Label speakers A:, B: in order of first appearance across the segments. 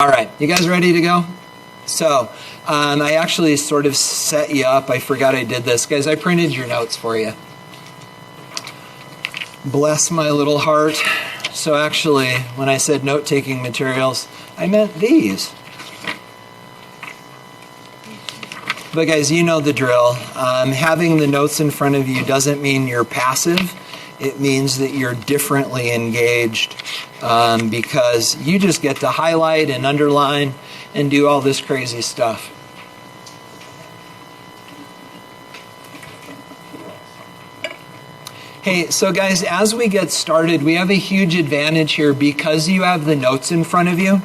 A: All right, you guys ready to go? So, I actually sort of set you up. I forgot I did this. Guys, I printed your notes for you. Bless my little heart. So actually, when I said note-taking materials, I meant these. But guys, you know the drill. Having the notes in front of you doesn't mean you're passive. It means that you're differently engaged because you just get to highlight and underline and do all this crazy stuff. Hey, so guys, as we get started, we have a huge advantage here because you have the notes in front of you.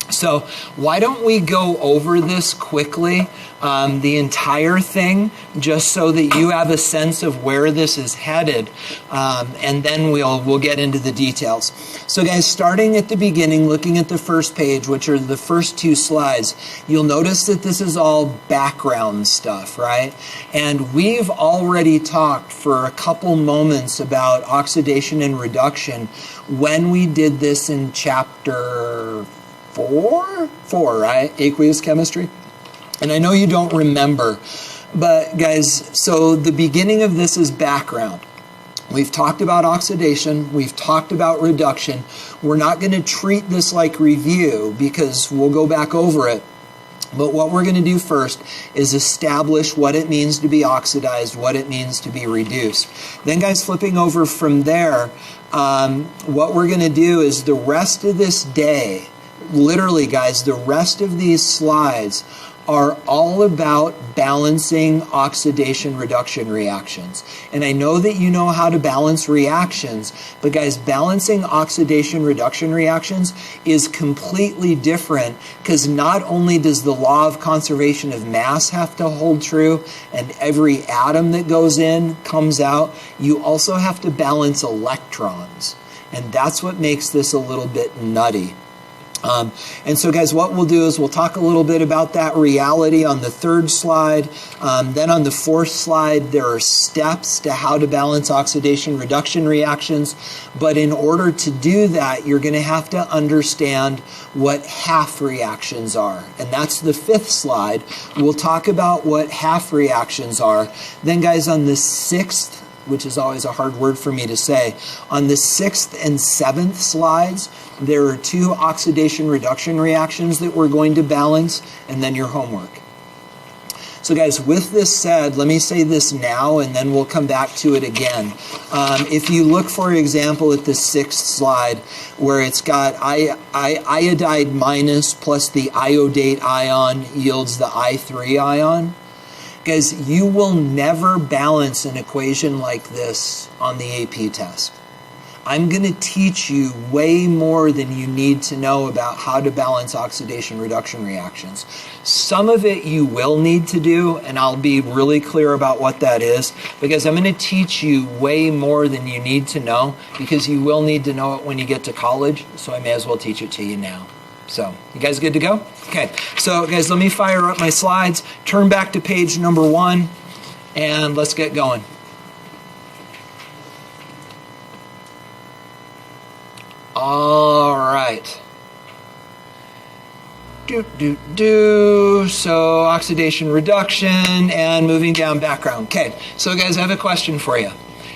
A: So why don't we go over this quickly, the entire thing, just so that you have a sense of where this is headed, and then we'll get into the details. So guys, starting at the beginning, looking at the first page, which are the first two slides, you'll notice that this is all background stuff, right? And we've already talked for a couple moments about oxidation and reduction when we did this in chapter 4, right? Aqueous chemistry. And I know you don't remember, but guys, so the beginning of this is background. We've talked about oxidation. We've talked about reduction. We're not going to treat this like review because we'll go back over it. But what we're going to do first is establish what it means to be oxidized, what it means to be reduced. Then guys, flipping over from there, what we're going to do is the rest of this day, literally, guys, the rest of these slides are all about balancing oxidation reduction reactions. And I know that you know how to balance reactions, but guys, balancing oxidation reduction reactions is completely different because not only does the law of conservation of mass have to hold true and every atom that goes in comes out, you also have to balance electrons. And that's what makes this a little bit nutty. And so guys, what we'll do is we'll talk a little bit about that reality on the third slide. Then on the fourth slide, there are steps to how to balance oxidation reduction reactions. But in order to do that, you're going to have to understand what half reactions are. And that's the fifth slide. We'll talk about what half reactions are. Then guys, on the sixth, which is always a hard word for me to say, on the sixth and seventh slides, there are two oxidation reduction reactions that we're going to balance, and then your homework. So guys, with this said, let me say this now, and then we'll come back to it again. If you look, for example, at the sixth slide, where it's got iodide minus plus the iodate ion yields the I3 ion, guys, you will never balance an equation like this on the AP test. I'm going to teach you way more than you need to know about how to balance oxidation reduction reactions. Some of it you will need to do, and I'll be really clear about what that is, because I'm going to teach you way more than you need to know, because you will need to know it when you get to college, so I may as well teach it to you now. So, you guys good to go? Okay, so guys, let me fire up my slides, turn back to page number 1, and let's get going. All right. So, oxidation reduction and moving down background. Okay, so guys, I have a question for you.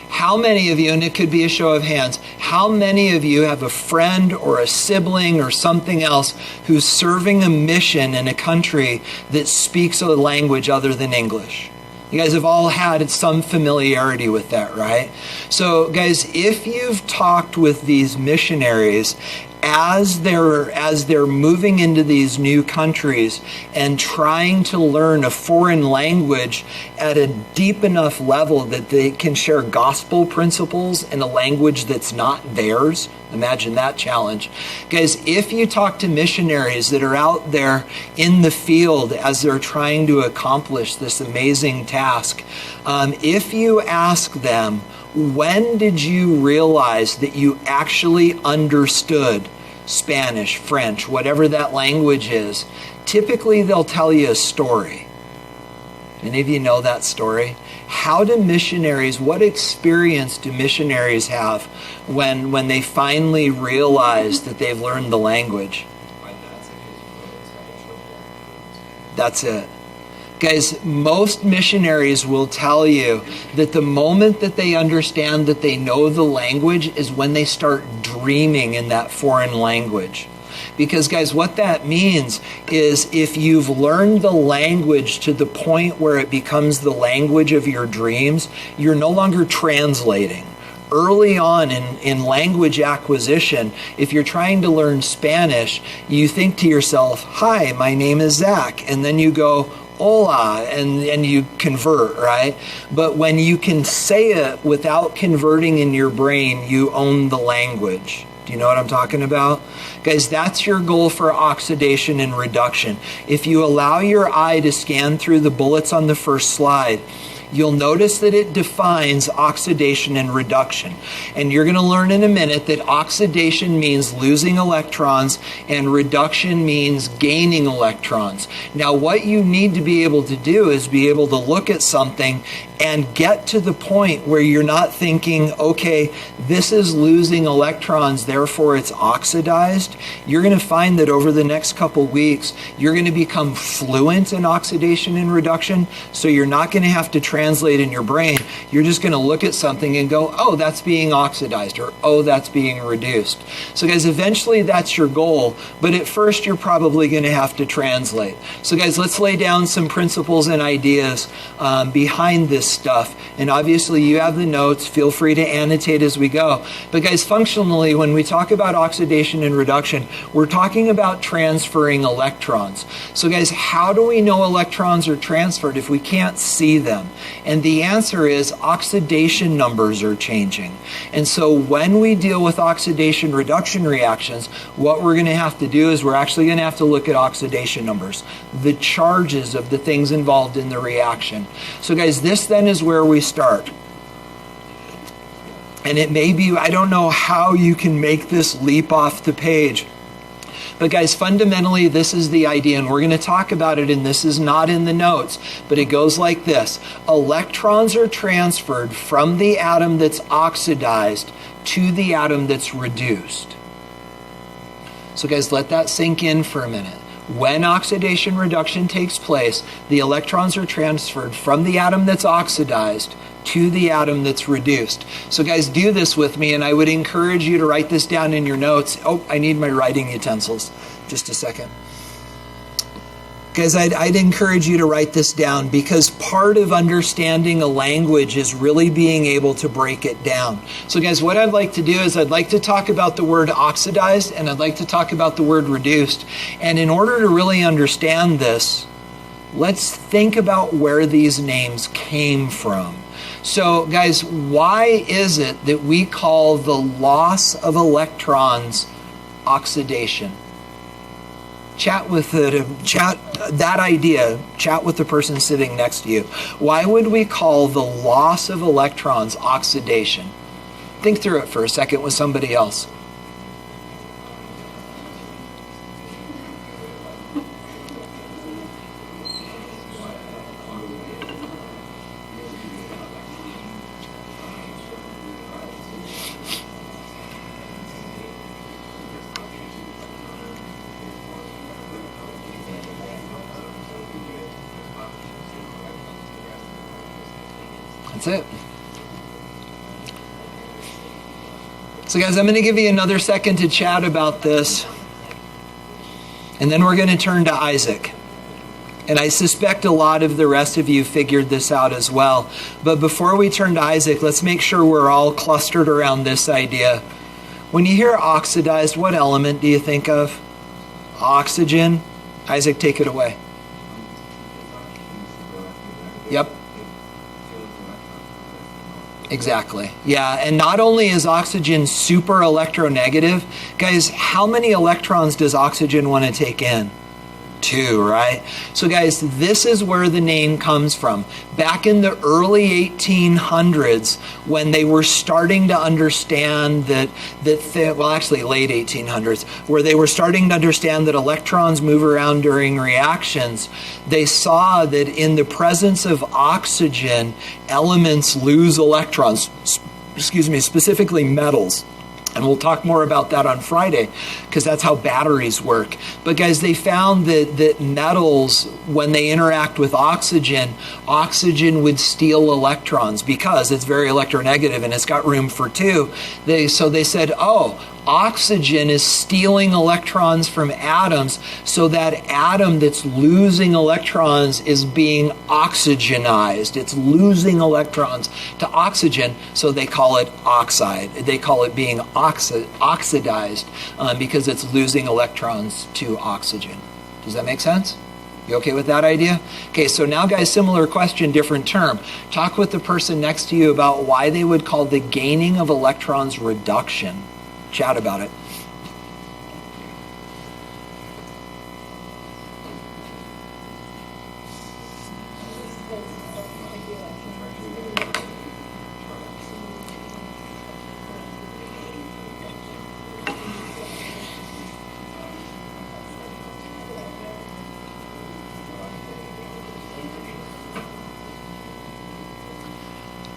A: How many of you, and it could be a show of hands, how many of you have a friend or a sibling or something else who's serving a mission in a country that speaks a language other than English? You guys have all had some familiarity with that, right? So guys, if you've talked with these missionaries as they're moving into these new countries and trying to learn a foreign language at a deep enough level that they can share gospel principles in a language that's not theirs, imagine that challenge. Guys, if you talk to missionaries that are out there in the field as they're trying to accomplish this amazing task, if you ask them, when did you realize that you actually understood Spanish, French, whatever that language is? Typically, they'll tell you a story. Any of you know that story? How do missionaries, what experience do missionaries have when they finally realize that they've learned the language?
B: My dad said he was
A: That's it. Guys, most missionaries will tell you that the moment that they understand that they know the language is when they start dreaming in that foreign language. Because guys, what that means is if you've learned the language to the point where it becomes the language of your dreams, you're no longer translating. Early on in language acquisition, if you're trying to learn Spanish, you think to yourself, hi, my name is Zach. And then you go, hola, and you convert, right? But when you can say it without converting in your brain, you own the language. Do you know what I'm talking about? Guys, that's your goal for oxidation and reduction. If you allow your eye to scan through the bullets on the first slide, you'll notice that it defines oxidation and reduction. And you're going to learn in a minute that oxidation means losing electrons and reduction means gaining electrons. Now, what you need to be able to do is be able to look at something and get to the point where you're not thinking, okay, this is losing electrons, therefore it's oxidized. You're going to find that over the next couple weeks, you're going to become fluent in oxidation and reduction, so you're not going to have to translate in your brain. You're just going to look at something and go, oh, that's being oxidized, or oh, that's being reduced. So guys, eventually that's your goal, but at first you're probably going to have to translate. So guys, let's lay down some principles and ideas behind this stuff. And obviously you have the notes. Feel free to annotate as we go. But guys, functionally, when we talk about oxidation and reduction, we're talking about transferring electrons. So guys, how do we know electrons are transferred if we can't see them? And the answer is oxidation numbers are changing. And so when we deal with oxidation reduction reactions, what we're going to have to do is we're actually going to have to look at oxidation numbers, the charges of the things involved in the reaction. So guys, this then is where we start. And it may be, I don't know how you can make this leap off the page. But guys, fundamentally, this is the idea, and we're going to talk about it, and this is not in the notes, but it goes like this. Electrons are transferred from the atom that's oxidized to the atom that's reduced. So guys, let that sink in for a minute. When oxidation reduction takes place, the electrons are transferred from the atom that's oxidized to the atom that's reduced. So guys, do this with me, and I would encourage you to write this down in your notes. Oh, I need my writing utensils. Just a second. Guys, I'd encourage you to write this down, because part of understanding a language is really being able to break it down. So guys, what I'd like to do is I'd like to talk about the word oxidized, and I'd like to talk about the word reduced. And in order to really understand this, let's think about where these names came from. So guys, why is it that we call the loss of electrons oxidation? Chat with that idea. Chat with the person sitting next to you. Why would we call the loss of electrons oxidation? Think through it for a second with somebody else. That's it. So guys, I'm going to give you another second to chat about this. And then we're going to turn to Isaac. And I suspect a lot of the rest of you figured this out as well. But before we turn to Isaac, let's make sure we're all clustered around this idea. When you hear oxidized, what element do you think of? Oxygen. Isaac, take it away. Yep. Exactly. Yeah, and not only is oxygen super electronegative, guys, how many electrons does oxygen want to take in? 2, right? So guys, this is where the name comes from. Back in the early 1800s, when they were starting to understand late 1800s, where they were starting to understand that electrons move around during reactions, they saw that in the presence of oxygen, elements lose electrons, specifically metals. And we'll talk more about that on Friday because that's how batteries work. But guys, they found that metals, when they interact with oxygen, oxygen would steal electrons because it's very electronegative and it's got room for two. So they said, oh, oxygen is stealing electrons from atoms, so that atom that's losing electrons is being oxygenized. It's losing electrons to oxygen, so they call it oxide. They call it being oxidized because it's losing electrons to oxygen. Does that make sense? You okay with that idea? Okay, so now guys, similar question, different term. Talk with the person next to you about why they would call the gaining of electrons reduction. Chat about it.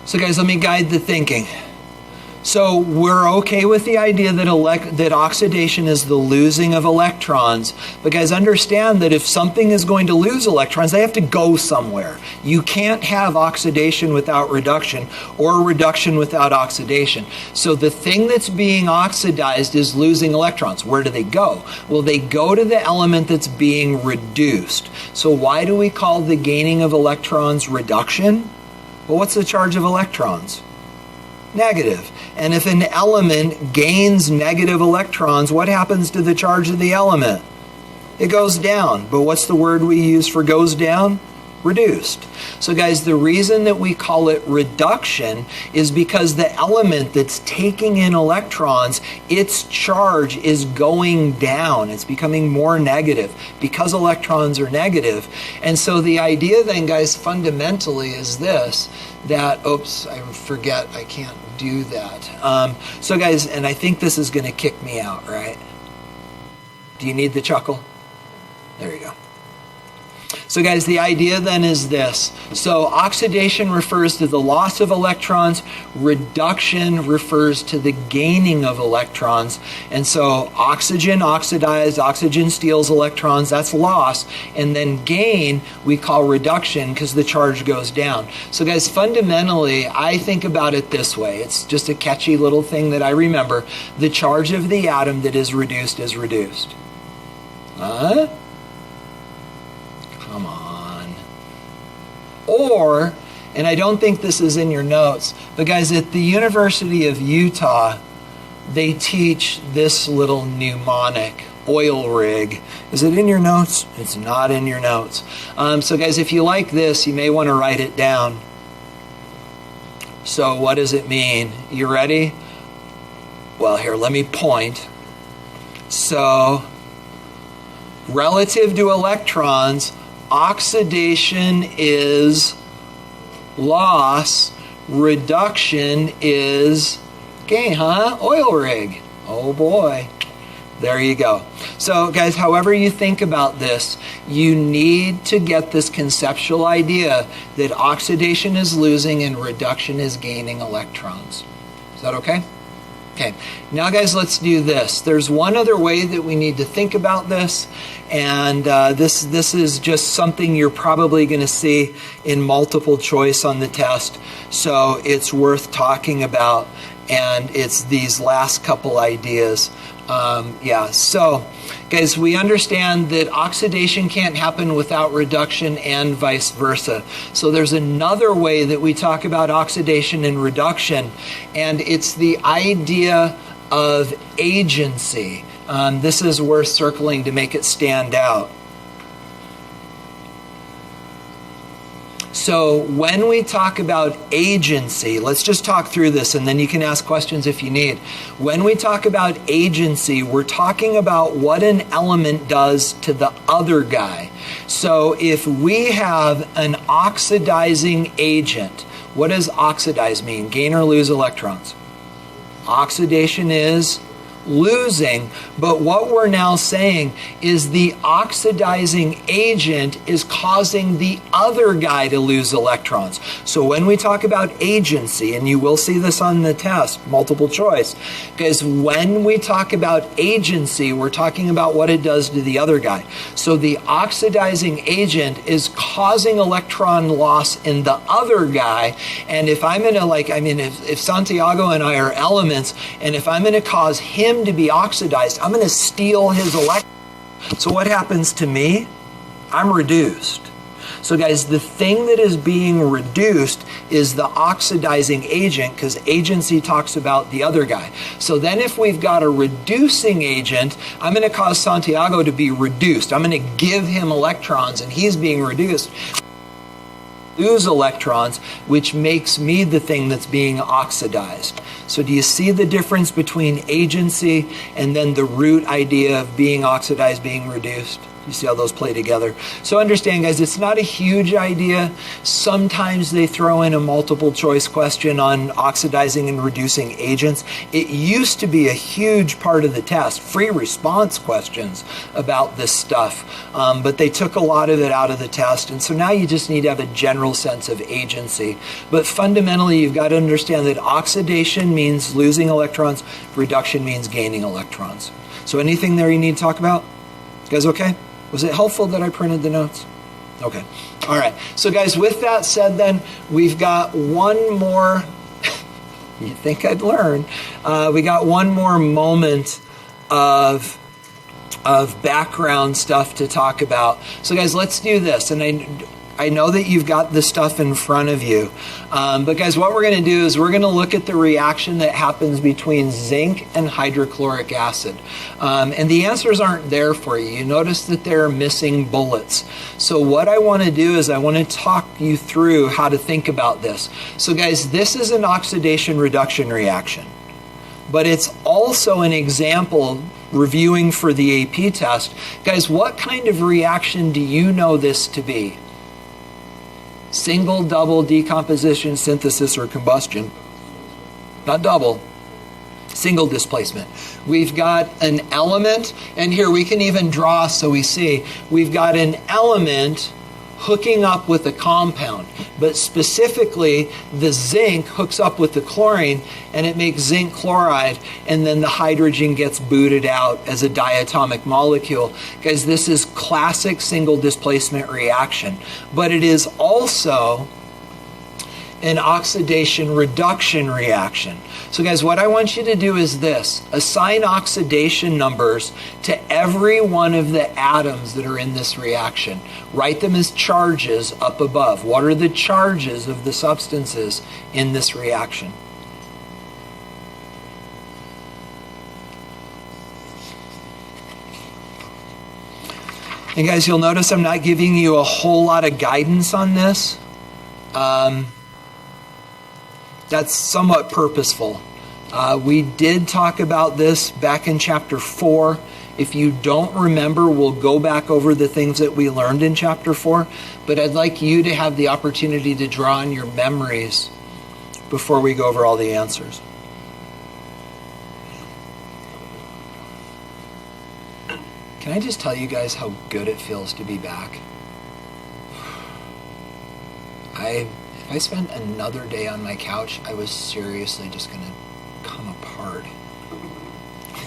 A: So guys, let me guide the thinking. So we're okay with the idea that oxidation is the losing of electrons. But guys, understand that if something is going to lose electrons, they have to go somewhere. You can't have oxidation without reduction or reduction without oxidation. So the thing that's being oxidized is losing electrons. Where do they go? Well, they go to the element that's being reduced. So why do we call the gaining of electrons reduction? Well, what's the charge of electrons? Negative. And if an element gains negative electrons, what happens to the charge of the element? It goes down. But what's the word we use for goes down? Reduced. So guys, the reason that we call it reduction is because the element that's taking in electrons, its charge is going down. It's becoming more negative because electrons are negative. And so the idea then, guys, fundamentally is this, that, oops, I forget, I can't do that. So guys, and I think this is going to kick me out, right? Do you need the chuckle? There you go. So guys, the idea then is this. So oxidation refers to the loss of electrons. Reduction refers to the gaining of electrons. And so oxygen oxidized, oxygen steals electrons, that's loss. And then gain we call reduction because the charge goes down. So guys, fundamentally, I think about it this way. It's just a catchy little thing that I remember. The charge of the atom that is reduced is reduced. Come on. Or, and I don't think this is in your notes, but guys, at the University of Utah, they teach this little mnemonic, oil rig. Is it in your notes? It's not in your notes. So guys, if you like this, you may want to write it down. So what does it mean? You ready? Well, here, let me point. So, relative to electrons, oxidation is loss, reduction is gain, huh? Oil rig. Oh boy. There you go. So guys, however you think about this, you need to get this conceptual idea that oxidation is losing and reduction is gaining electrons. Is that okay? Okay, now guys, let's do this. There's one other way that we need to think about this, and this is just something you're probably going to see in multiple choice on the test, so it's worth talking about, and it's these last couple ideas. So guys, we understand that oxidation can't happen without reduction and vice versa. So there's another way that we talk about oxidation and reduction, and it's the idea of agency. This is worth circling to make it stand out. So when we talk about agency, let's just talk through this and then you can ask questions if you need. When we talk about agency, we're talking about what an element does to the other guy. So if we have an oxidizing agent, what does oxidize mean? Gain or lose electrons? Oxidation is losing, but what we're now saying is the oxidizing agent is causing the other guy to lose electrons. So when we talk about agency, and you will see this on the test, multiple choice, because when we talk about agency, we're talking about what it does to the other guy. So the oxidizing agent is causing electron loss in the other guy, and if I'm going to, if Santiago and I are elements, and if I'm going to cause him to be oxidized, I'm going to steal his electron. So what happens to me? I'm reduced. So guys, the thing that is being reduced is the oxidizing agent, because agency talks about the other guy. So then if we've got a reducing agent, I'm going to cause Santiago to be reduced. I'm going to give him electrons, and he's being reduced. Lose electrons, which makes me the thing that's being oxidized. So do you see the difference between agency and then the root idea of being oxidized, being reduced? You see how those play together? So understand, guys, it's not a huge idea. Sometimes they throw in a multiple choice question on oxidizing and reducing agents. It used to be a huge part of the test, free response questions about this stuff, but they took a lot of it out of the test, and so now you just need to have a general sense of agency. But fundamentally, you've got to understand that oxidation means losing electrons, reduction means gaining electrons. So anything there you need to talk about? You guys okay? Was it helpful that I printed the notes? Okay. All right. So guys, with that said then, we've got one more, you think I'd learn, we got one more moment of background stuff to talk about. So guys, let's do this. And I know that you've got the stuff in front of you. But guys, what we're going to do is we're going to look at the reaction that happens between zinc and hydrochloric acid. And the answers aren't there for you. You notice that there are missing bullets. So what I want to do is I want to talk you through how to think about this. So guys, this is an oxidation reduction reaction. But it's also an example reviewing for the AP test. Guys, what kind of reaction do you know this to be? Single, double, decomposition, synthesis, or combustion. Not double. Single displacement. We've got an element, and here we can even draw so we see. We've got an element hooking up with a compound, but specifically the zinc hooks up with the chlorine and it makes zinc chloride, and then the hydrogen gets booted out as a diatomic molecule. Guys, this is classic single displacement reaction, but it is also an oxidation reduction reaction. So guys, what I want you to do is this: assign oxidation numbers to every one of the atoms that are in this reaction. Write them as charges up above. What are the charges of the substances in this reaction? And guys, you'll notice I'm not giving you a whole lot of guidance on this. That's somewhat purposeful. We did talk about this back in chapter 4. If you don't remember, we'll go back over the things that we learned in chapter 4. But I'd like you to have the opportunity to draw on your memories before we go over all the answers. Can I just tell you guys how good it feels to be back? If I spent another day on my couch, I was seriously just going to come apart.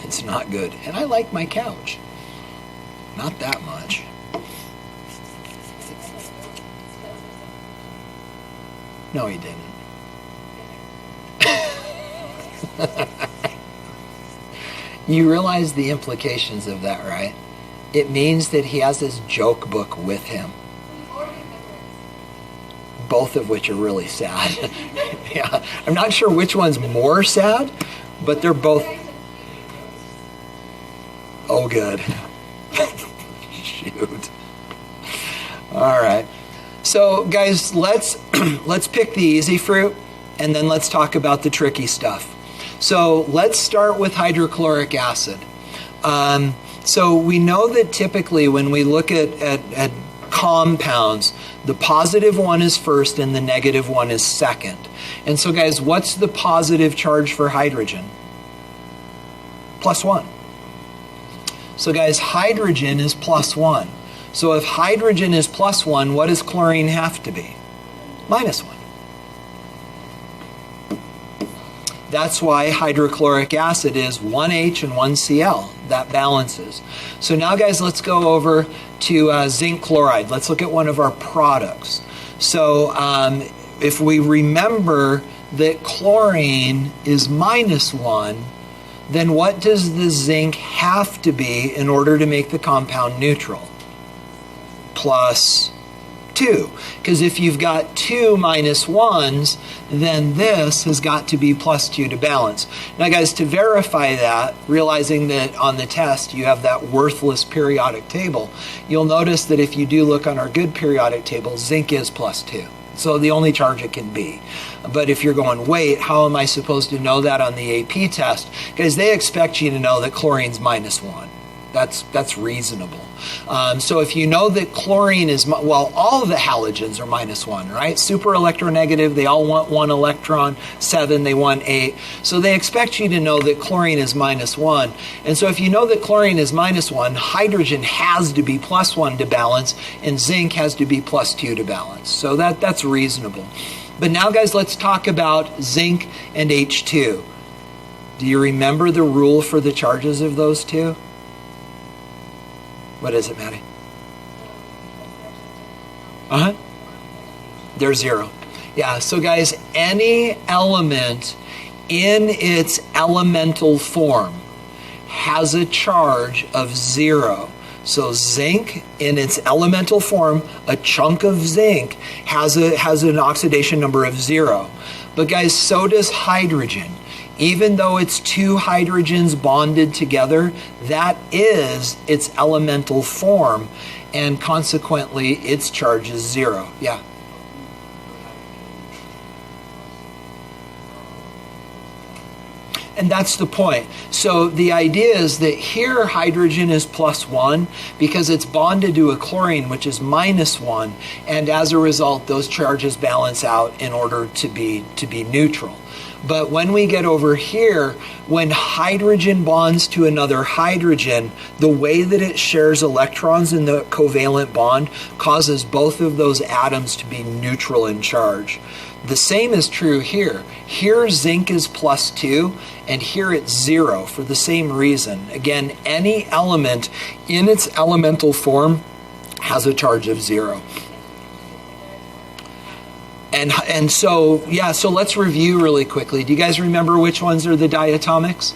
A: It's not good. And I like my couch. Not that much. No, he didn't. You realize the implications of that, right? It means that he has his joke book with him. Both of which are really sad. Yeah, I'm not sure which one's more sad, but they're both. Oh, good. Shoot. All right. So, guys, let's pick the easy fruit, and then let's talk about the tricky stuff. So let's start with hydrochloric acid. So we know that typically when we look at compounds, the positive one is first and the negative one is second. And so guys, what's the positive charge for hydrogen? plus 1. So guys, hydrogen is plus 1. So if hydrogen is plus 1, what does chlorine have to be? Minus 1. That's why hydrochloric acid is 1H and 1Cl. That balances. So now guys, let's go over to zinc chloride. Let's look at one of our products. So if we remember that chlorine is minus 1, then what does the zinc have to be in order to make the compound neutral? Plus 2. Because if you've got 2 minus 1s, then this has got to be plus 2 to balance. Now guys, to verify that, realizing that on the test you have that worthless periodic table, you'll notice that if you do look on our good periodic table, zinc is plus 2. So the only charge it can be. But if you're going, wait, how am I supposed to know that on the AP test? Because they expect you to know that chlorine's minus 1. That's reasonable. So if you know that chlorine is, well, all of the halogens are minus 1, right? Super electronegative, they all want 1 electron. 7, they want 8. So they expect you to know that chlorine is minus 1. And so if you know that chlorine is minus 1, hydrogen has to be plus 1 to balance, and zinc has to be plus 2 to balance. So that's reasonable. But now, guys, let's talk about zinc and H2. Do you remember the rule for the charges of those two? What is it, Maddie? They're 0. Yeah, so guys, any element in its elemental form has a charge of 0. So zinc, in its elemental form, a chunk of zinc has an oxidation number of 0. But guys, so does hydrogen. Even though it's 2 hydrogens bonded together, that is its elemental form, and consequently, its charge is 0. Yeah. And that's the point. So the idea is that here hydrogen is plus 1 because it's bonded to a chlorine, which is minus 1, and as a result, those charges balance out in order to be neutral. But when we get over here, when hydrogen bonds to another hydrogen, the way that it shares electrons in the covalent bond causes both of those atoms to be neutral in charge. The same is true here. Here zinc is plus 2, and here it's 0 for the same reason. Again, any element in its elemental form has a charge of 0. And so, yeah, so let's review really quickly. Do you guys remember which ones are the diatomics?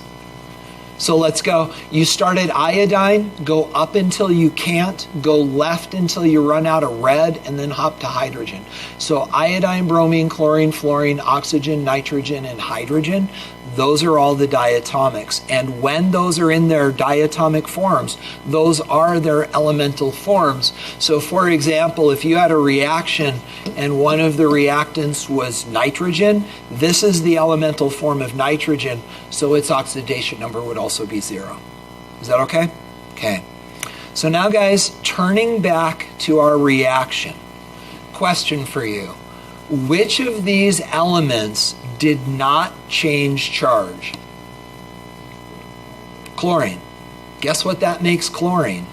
A: So let's go. You start at iodine, go up until you can't, go left until you run out of red, and then hop to hydrogen. So iodine, bromine, chlorine, fluorine, oxygen, nitrogen, and hydrogen, those are all the diatomics. And when those are in their diatomic forms, those are their elemental forms. So for example, if you had a reaction and one of the reactants was nitrogen, this is the elemental form of nitrogen, so its oxidation number would also be 0. Is that okay? Okay. So now guys, turning back to our reaction, question for you. Which of these elements did not change charge? Chlorine. Guess what that makes chlorine?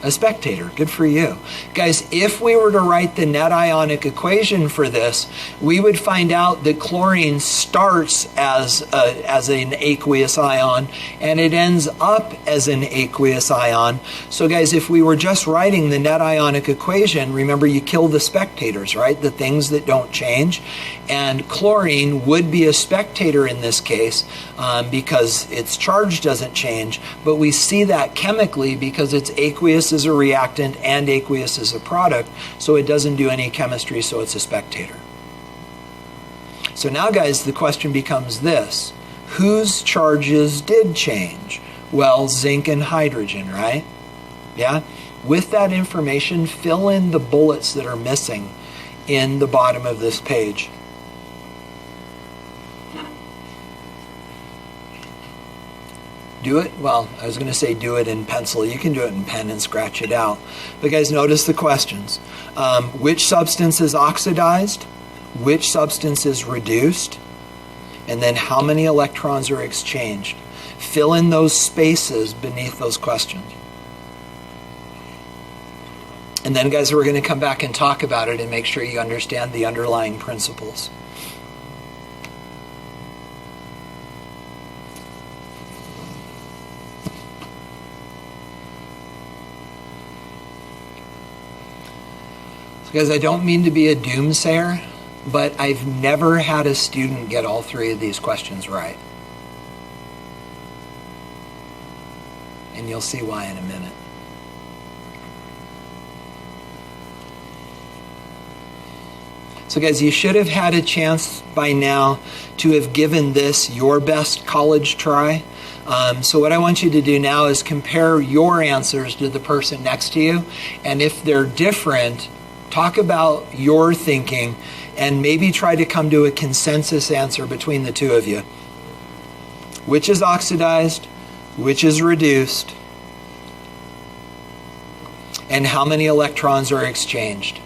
A: A spectator. Good for you. Guys, if we were to write the net ionic equation for this, we would find out that chlorine starts as an aqueous ion and it ends up as an aqueous ion. So guys, if we were just writing the net ionic equation, remember you kill the spectators, right? The things that don't change. And chlorine would be a spectator in this case because its charge doesn't change. But we see that chemically because it's aqueous as a reactant and aqueous as a product, so it doesn't do any chemistry, so it's a spectator. So now guys, the question becomes this: whose charges did change? Well, zinc and hydrogen, right? Yeah? With that information, fill in the bullets that are missing in the bottom of this page. Do it? Well, I was going to say do it in pencil. You can do it in pen and scratch it out. But guys, notice the questions. Which substance is oxidized? Which substance is reduced? And then how many electrons are exchanged? fill in those spaces beneath those questions. And then, guys, we're going to come back and talk about it and make sure you understand the underlying principles. So, guys, I don't mean to be a doomsayer, but I've never had a student get all three of these questions right. And you'll see why in a minute. So guys, you should have had a chance by now to have given this your best college try. So what I want you to do now is compare your answers to the person next to you. And if they're different, talk about your thinking and maybe try to come to a consensus answer between the two of you. Which is oxidized? Which is reduced? And how many electrons are exchanged?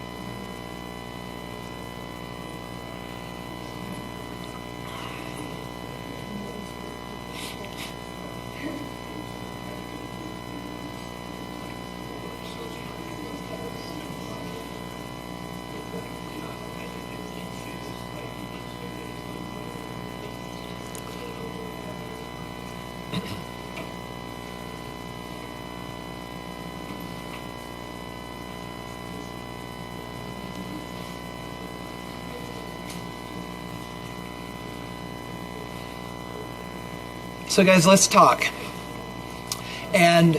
A: So guys, let's talk. And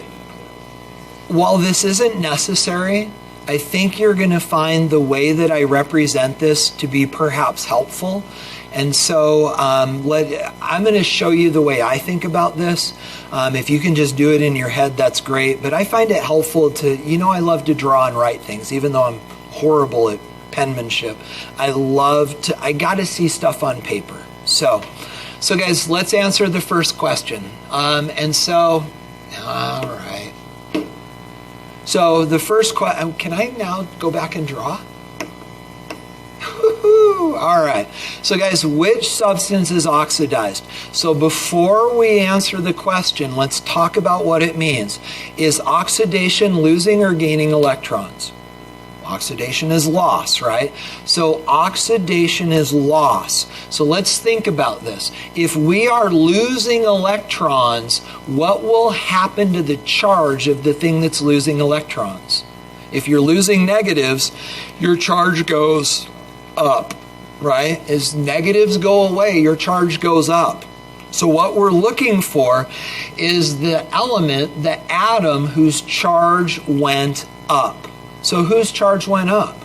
A: while this isn't necessary, I think you're going to find the way that I represent this to be perhaps helpful. And so I'm going to show you the way I think about this. If you can just do it in your head, that's great. But I find it helpful to, I love to draw and write things, even though I'm horrible at penmanship. I got to see stuff on paper. So guys, let's answer the first question. All right. So the first question, can I now go back and draw? All right. So guys, which substance is oxidized? So before we answer the question, let's talk about what it means. Is oxidation losing or gaining electrons? Oxidation is loss, right? So oxidation is loss. So let's think about this. If we are losing electrons, what will happen to the charge of the thing that's losing electrons? If you're losing negatives, your charge goes up, right? As negatives go away, your charge goes up. So what we're looking for is the element, the atom whose charge went up. So whose charge went up?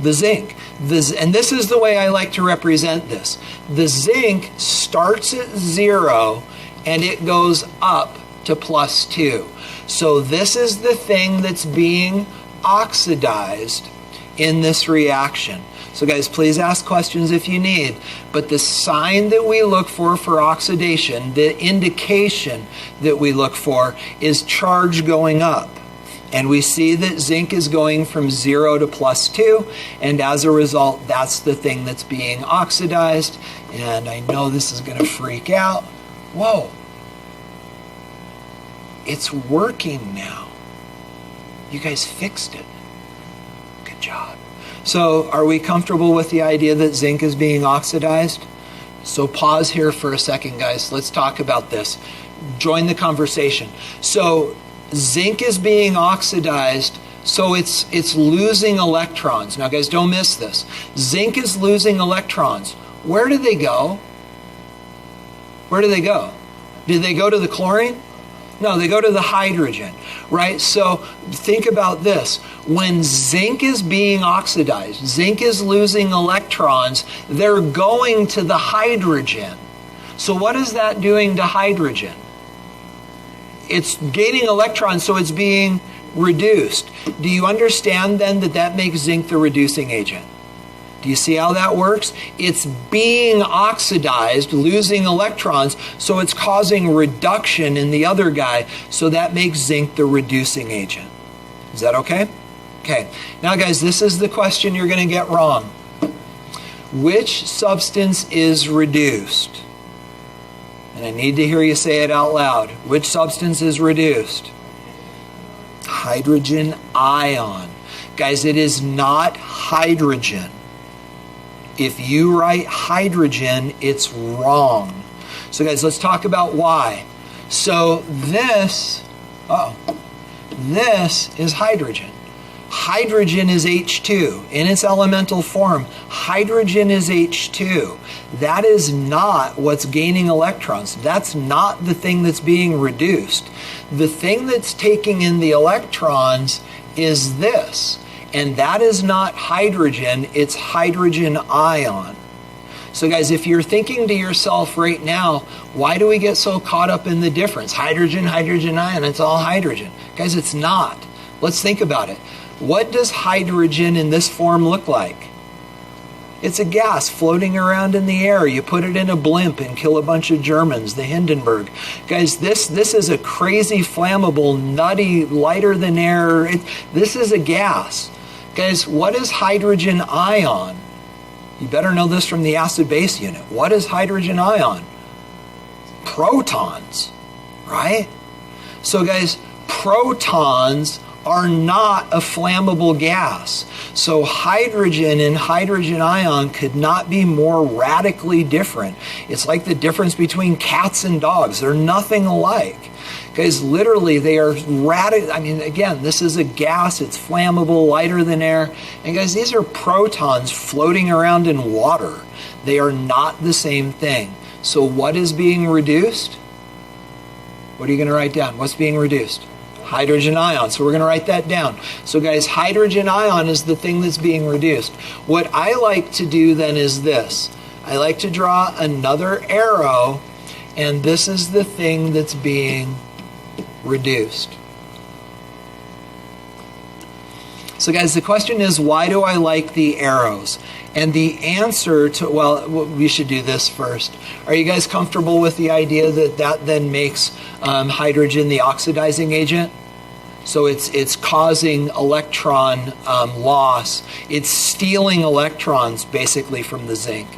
A: The zinc. And this is the way I like to represent this. The zinc starts at 0 and it goes up to +2. So this is the thing that's being oxidized in this reaction. So guys, please ask questions if you need. But the sign that we look for oxidation, the indication that we look for is charge going up. And we see that zinc is going from 0 to +2, and as a result, that's the thing that's being oxidized. And I know this is going to freak out. Whoa. It's working now. You guys fixed it. Good job. So are we comfortable with the idea that zinc is being oxidized? So pause here for a second, guys. Let's talk about this. Join the conversation. So zinc is being oxidized, so it's losing electrons. Now, guys, don't miss this. Zinc is losing electrons. Where do they go? Where do they go? Did they go to the chlorine? No, they go to the hydrogen, right? So think about this. When zinc is being oxidized, zinc is losing electrons, they're going to the hydrogen. So what is that doing to hydrogen? It's gaining electrons, so it's being reduced. Do you understand then that makes zinc the reducing agent? Do you see how that works? It's being oxidized, losing electrons, so it's causing reduction in the other guy, so that makes zinc the reducing agent. Is that okay? Okay. Now, guys, this is the question you're going to get wrong. Which substance is reduced? And I need to hear you say it out loud. Which substance is reduced? Hydrogen ion. Guys, it is not hydrogen. If you write hydrogen, it's wrong. So guys, let's talk about why. So this is hydrogen. Hydrogen is H2. In its elemental form, hydrogen is H2. That is not what's gaining electrons. That's not the thing that's being reduced. The thing that's taking in the electrons is this. And that is not hydrogen, it's hydrogen ion. So guys, if you're thinking to yourself right now, why do we get so caught up in the difference? Hydrogen, hydrogen ion, it's all hydrogen. Guys, it's not. Let's think about it. What does hydrogen in this form look like? It's a gas floating around in the air. You put it in a blimp and kill a bunch of Germans, the Hindenburg. Guys, this is a crazy, flammable, nutty, lighter than air. This is a gas. Guys, what is hydrogen ion? You better know this from the acid-base unit. What is hydrogen ion? Protons, right? So guys, protons are not a flammable gas. So hydrogen and hydrogen ion could not be more radically different. It's like the difference between cats and dogs. They're nothing alike. Guys, literally they are radical. I mean, again, this is a gas. It's flammable, lighter than air. And guys, these are protons floating around in water. They are not the same thing. So what is being reduced? What are you going to write down? What's being reduced? Hydrogen ion. So we're going to write that down. So guys, hydrogen ion is the thing that's being reduced. What I like to do then is this. I like to draw another arrow, and this is the thing that's being reduced. So guys, the question is, why do I like the arrows? And the answer to, well, we should do this first. Are you guys comfortable with the idea that then makes hydrogen the oxidizing agent? So it's causing electron loss. It's stealing electrons basically from the zinc.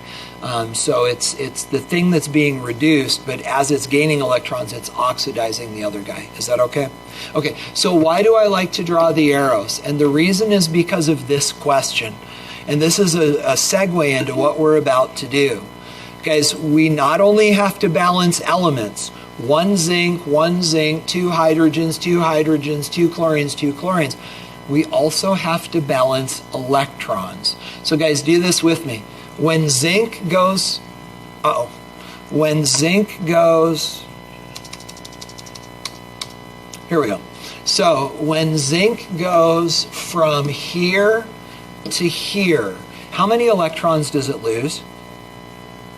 A: So it's the thing that's being reduced, but as it's gaining electrons, it's oxidizing the other guy. Is that okay? Okay, so why do I like to draw the arrows? And the reason is because of this question. And this is a segue into what we're about to do. Guys, we not only have to balance elements, one zinc, two hydrogens, two chlorines, two chlorines. We also have to balance electrons. So guys, do this with me. When zinc goes, here we go. So when zinc goes from here to here, how many electrons does it lose?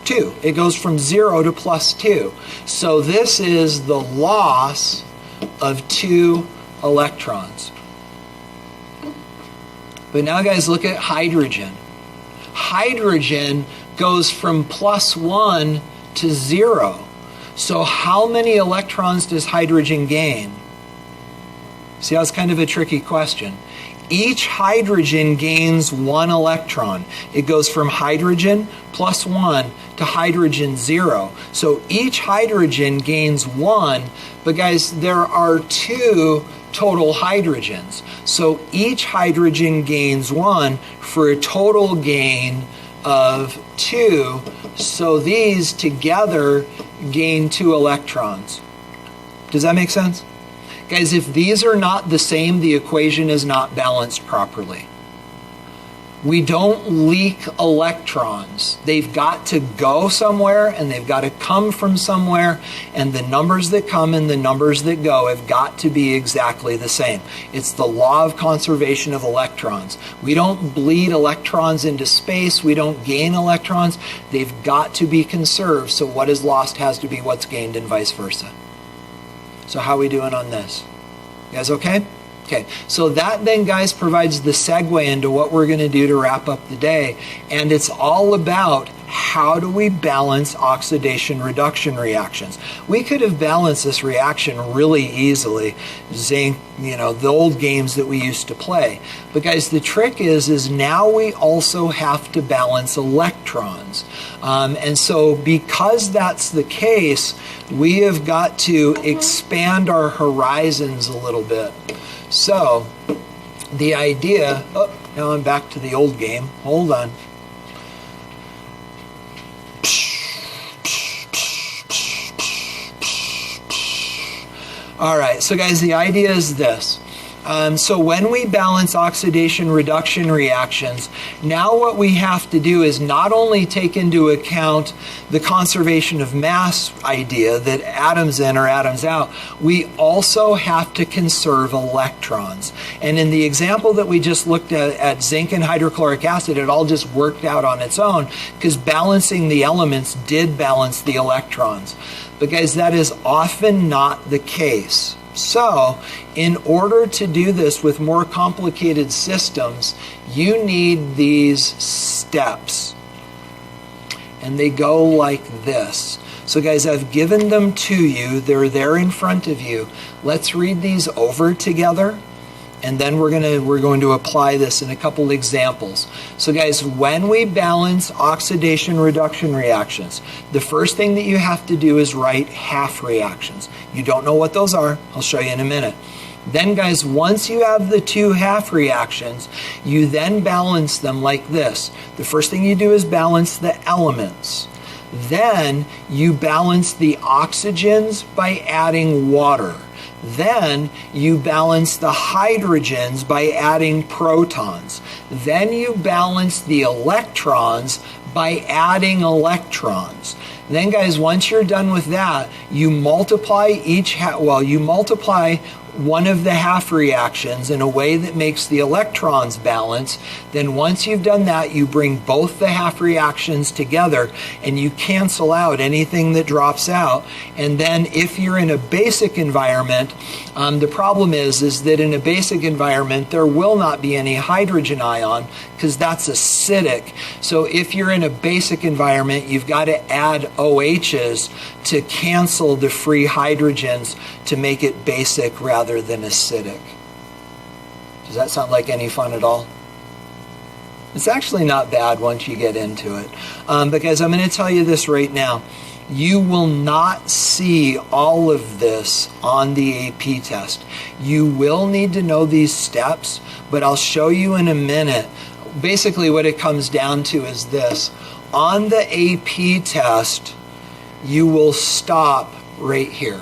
A: 2. It goes from 0 to plus 2. So this is the loss of 2 electrons. But now guys, look at hydrogen. Hydrogen goes from plus 1 to 0. So how many electrons does hydrogen gain? See, that's kind of a tricky question. Each hydrogen gains 1 electron. It goes from hydrogen plus 1 to hydrogen 0. So each hydrogen gains 1, but guys, there are 2 total hydrogens. So each hydrogen gains 1 for a total gain of 2. So these together gain 2 electrons. Does that make sense? Guys, if these are not the same, the equation is not balanced properly. We don't leak electrons. They've got to go somewhere, and they've got to come from somewhere, and the numbers that come and the numbers that go have got to be exactly the same. It's the law of conservation of electrons. We don't bleed electrons into space. We don't gain electrons. They've got to be conserved, so what is lost has to be what's gained and vice versa. So how are we doing on this? You guys okay? Okay, so that then, guys, provides the segue into what we're going to do to wrap up the day. And it's all about how do we balance oxidation-reduction reactions. We could have balanced this reaction really easily. Zinc, the old games that we used to play. But guys, the trick is now we also have to balance electrons. And so because that's the case, we have got to expand our horizons a little bit. So the idea, now I'm back to the old game. Hold on. All right, so guys, the idea is this. So when we balance oxidation-reduction reactions, now what we have to do is not only take into account the conservation of mass idea that atoms in or atoms out, we also have to conserve electrons. And in the example that we just looked at zinc and hydrochloric acid, it all just worked out on its own because balancing the elements did balance the electrons. But guys, that is often not the case. So, in order to do this with more complicated systems, you need these steps. And they go like this. So guys, I've given them to you. They're there in front of you. Let's read these over together. And then we're going to apply this in a couple examples. So guys, when we balance oxidation-reduction reactions, the first thing that you have to do is write half reactions. You don't know what those are. I'll show you in a minute. Then guys, once you have the two half reactions, you then balance them like this. The first thing you do is balance the elements. Then you balance the oxygens by adding water. Then you balance the hydrogens by adding protons. Then you balance the electrons by adding electrons. Then guys, once you're done with that, you multiply one of the half reactions in a way that makes the electrons balance. Then once you've done that, you bring both the half reactions together and you cancel out anything that drops out. And then if you're in a basic environment, the problem is that in a basic environment, there will not be any hydrogen ion because that's acidic. So if you're in a basic environment, you've got to add OHs to cancel the free hydrogens to make it basic rather than acidic. Does that sound like any fun at all? It's actually not bad once you get into it. But guys, I'm going to tell you this right now. You will not see all of this on the AP test. You will need to know these steps, but I'll show you in a minute. Basically what it comes down to is this. On the AP test, you will stop right here.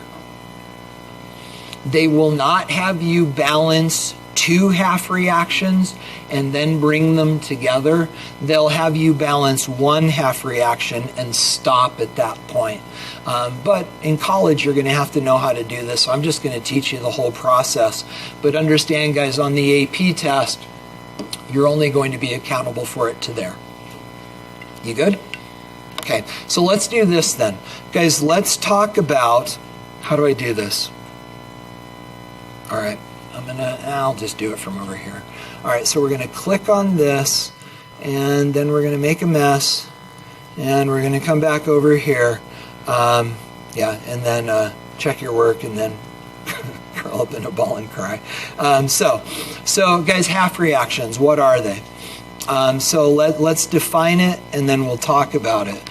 A: They will not have you balance two half reactions and then bring them together. They'll have you balance one half reaction and stop at that point. But in college, you're going to have to know how to do this. So I'm just going to teach you the whole process. But understand, guys, on the AP test, you're only going to be accountable for it to there. You good? Okay, so let's do this then. Guys, let's talk about, how do I do this? All right, I'll just do it from over here. All right, so we're going to click on this, and then we're going to make a mess, and we're going to come back over here. And then check your work, and then curl up in a ball and cry. So guys, half reactions, what are they? So let's define it, and then we'll talk about it.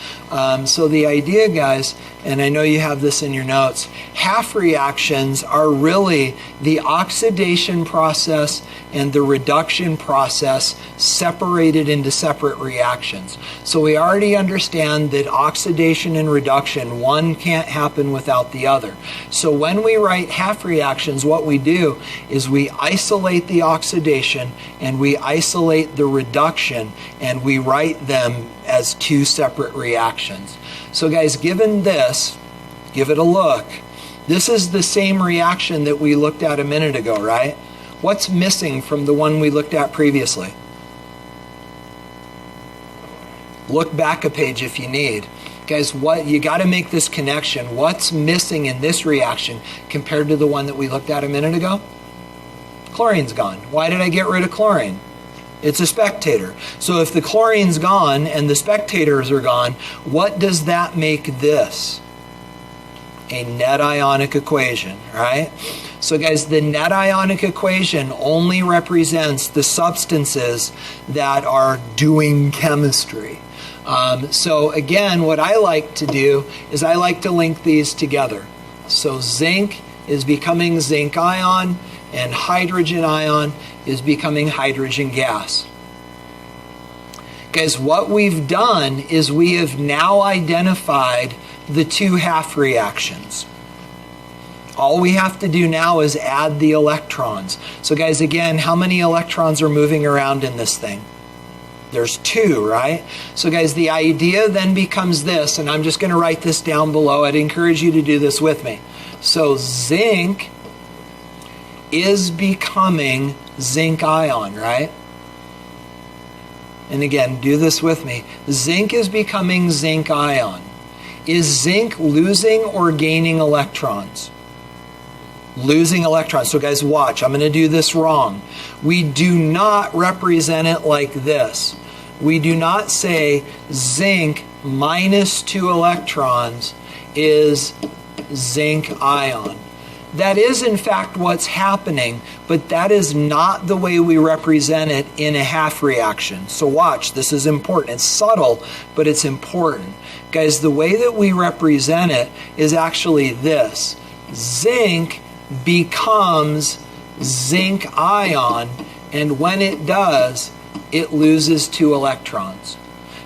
A: So the idea, guys, and I know you have this in your notes, half reactions are really the oxidation process and the reduction process separated into separate reactions. So we already understand that oxidation and reduction, one can't happen without the other. So when we write half reactions, what we do is we isolate the oxidation and we isolate the reduction, and we write them as two separate reactions. So guys, given this, give it a look. This is the same reaction that we looked at a minute ago, right? What's missing from the one we looked at previously? Look back a page if you need. Guys, you got to make this connection. What's missing in this reaction compared to the one that we looked at a minute ago? Chlorine's gone. Why did I get rid of chlorine? It's a spectator. So if the chlorine's gone and the spectators are gone, what does that make this? A net ionic equation, right? So guys, the net ionic equation only represents the substances that are doing chemistry. So again, what I like to do is I like to link these together. So zinc is becoming zinc ion, and hydrogen ion is becoming hydrogen gas. Guys, what we've done is we have now identified the two half reactions. All we have to do now is add the electrons. So guys, again, how many electrons are moving around in this thing? There's 2, right? So guys, the idea then becomes this, and I'm just going to write this down below. I'd encourage you to do this with me. So zinc is becoming zinc ion, right? And again, do this with me. Zinc is becoming zinc ion. Is zinc losing or gaining electrons? Losing electrons. So guys, watch. I'm going to do this wrong. We do not represent it like this. We do not say zinc minus 2 electrons is zinc ion. That is in fact what's happening, but that is not the way we represent it in a half reaction. So watch, this is important. It's subtle, but it's important. Guys, the way that we represent it is actually this. Zinc becomes zinc ion, and when it does, it loses 2 electrons.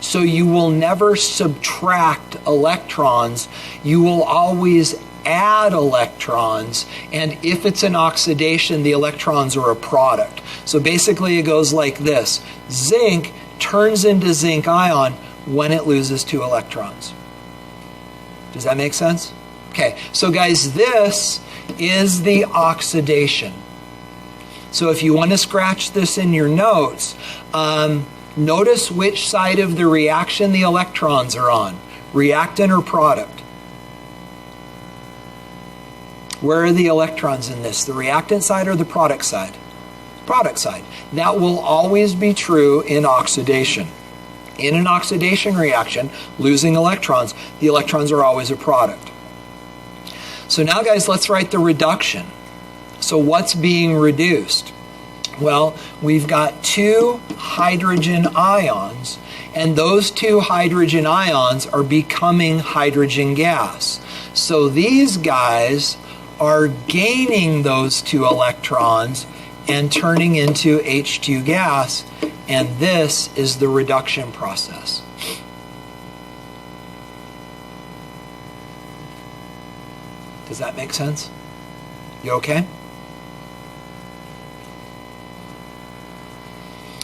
A: So you will never subtract electrons. You will always add electrons, and if it's an oxidation, the electrons are a product. So basically it goes like this. Zinc turns into zinc ion when it loses 2 electrons. Does that make sense? Okay, so guys, this is the oxidation. So if you want to scratch this in your notes, notice which side of the reaction the electrons are on, reactant or product. Where are the electrons in this? The reactant side or the product side? Product side. That will always be true in oxidation. In an oxidation reaction, losing electrons, the electrons are always a product. So now guys, let's write the reduction. So what's being reduced? Well, we've got 2 hydrogen ions, and those 2 hydrogen ions are becoming hydrogen gas. So these guys are gaining those 2 electrons and turning into H2 gas, and this is the reduction process. Does that make sense? You okay?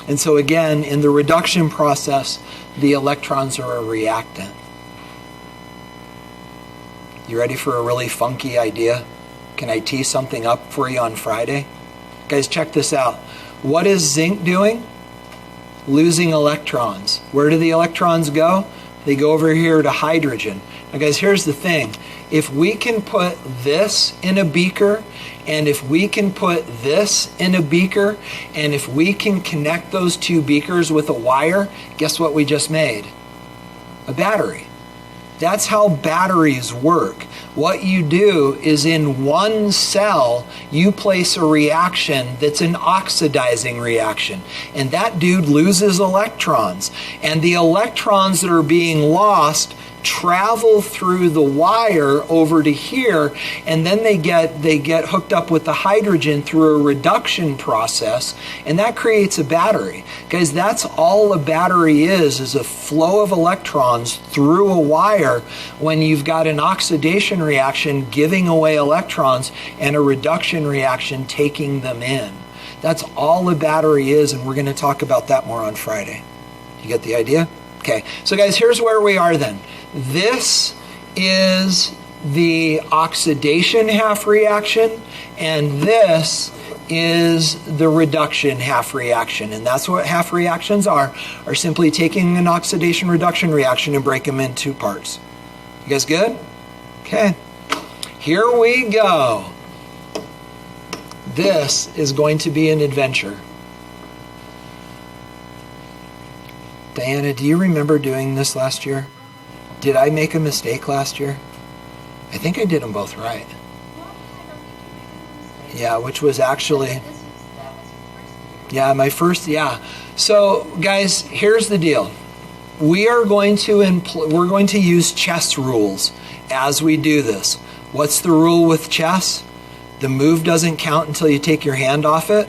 A: And so again, in the reduction process, the electrons are a reactant. You ready for a really funky idea? Can I tee something up for you on Friday? Guys, check this out. What is zinc doing? Losing electrons. Where do the electrons go? They go over here to hydrogen. Now guys, here's the thing. If we can put this in a beaker, and if we can put this in a beaker, and if we can connect those 2 beakers with a wire, guess what we just made? A battery. That's how batteries work. What you do is in one cell, you place a reaction that's an oxidizing reaction. And that dude loses electrons. And the electrons that are being lost travel through the wire over to here, and then they get hooked up with the hydrogen through a reduction process, and that creates a battery. Guys, that's all a battery is a flow of electrons through a wire when you've got an oxidation reaction giving away electrons and a reduction reaction taking them in. That's all a battery is, and we're going to talk about that more on Friday. You get the idea? Okay, so guys, here's where we are then. This is the oxidation half reaction, and this is the reduction half reaction. And that's what half reactions are simply taking an oxidation reduction reaction and break them in 2 parts. You guys good? Okay, here we go. this is going to be an adventure. Diana, do you remember doing this last year? Did I make a mistake last year? I think I did them both right. Yeah, which was actually... Yeah, my first, yeah. So, guys, here's the deal. We're going to use chess rules as we do this. What's the rule with chess? The move doesn't count until you take your hand off it.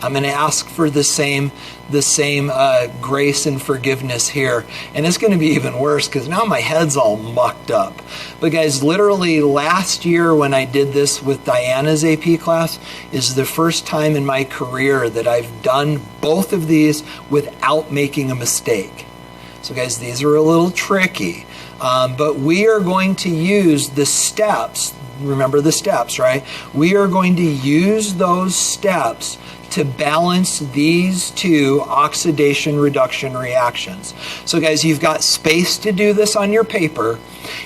A: I'm going to ask for the same grace and forgiveness here. And it's going to be even worse because now my head's all mucked up. But guys, literally last year when I did this with Diana's AP class is the first time in my career that I've done both of these without making a mistake. So guys, these are a little tricky. But we are going to use the steps. Remember the steps, right? We are going to use those steps to balance these two oxidation reduction reactions. So guys, you've got space to do this on your paper,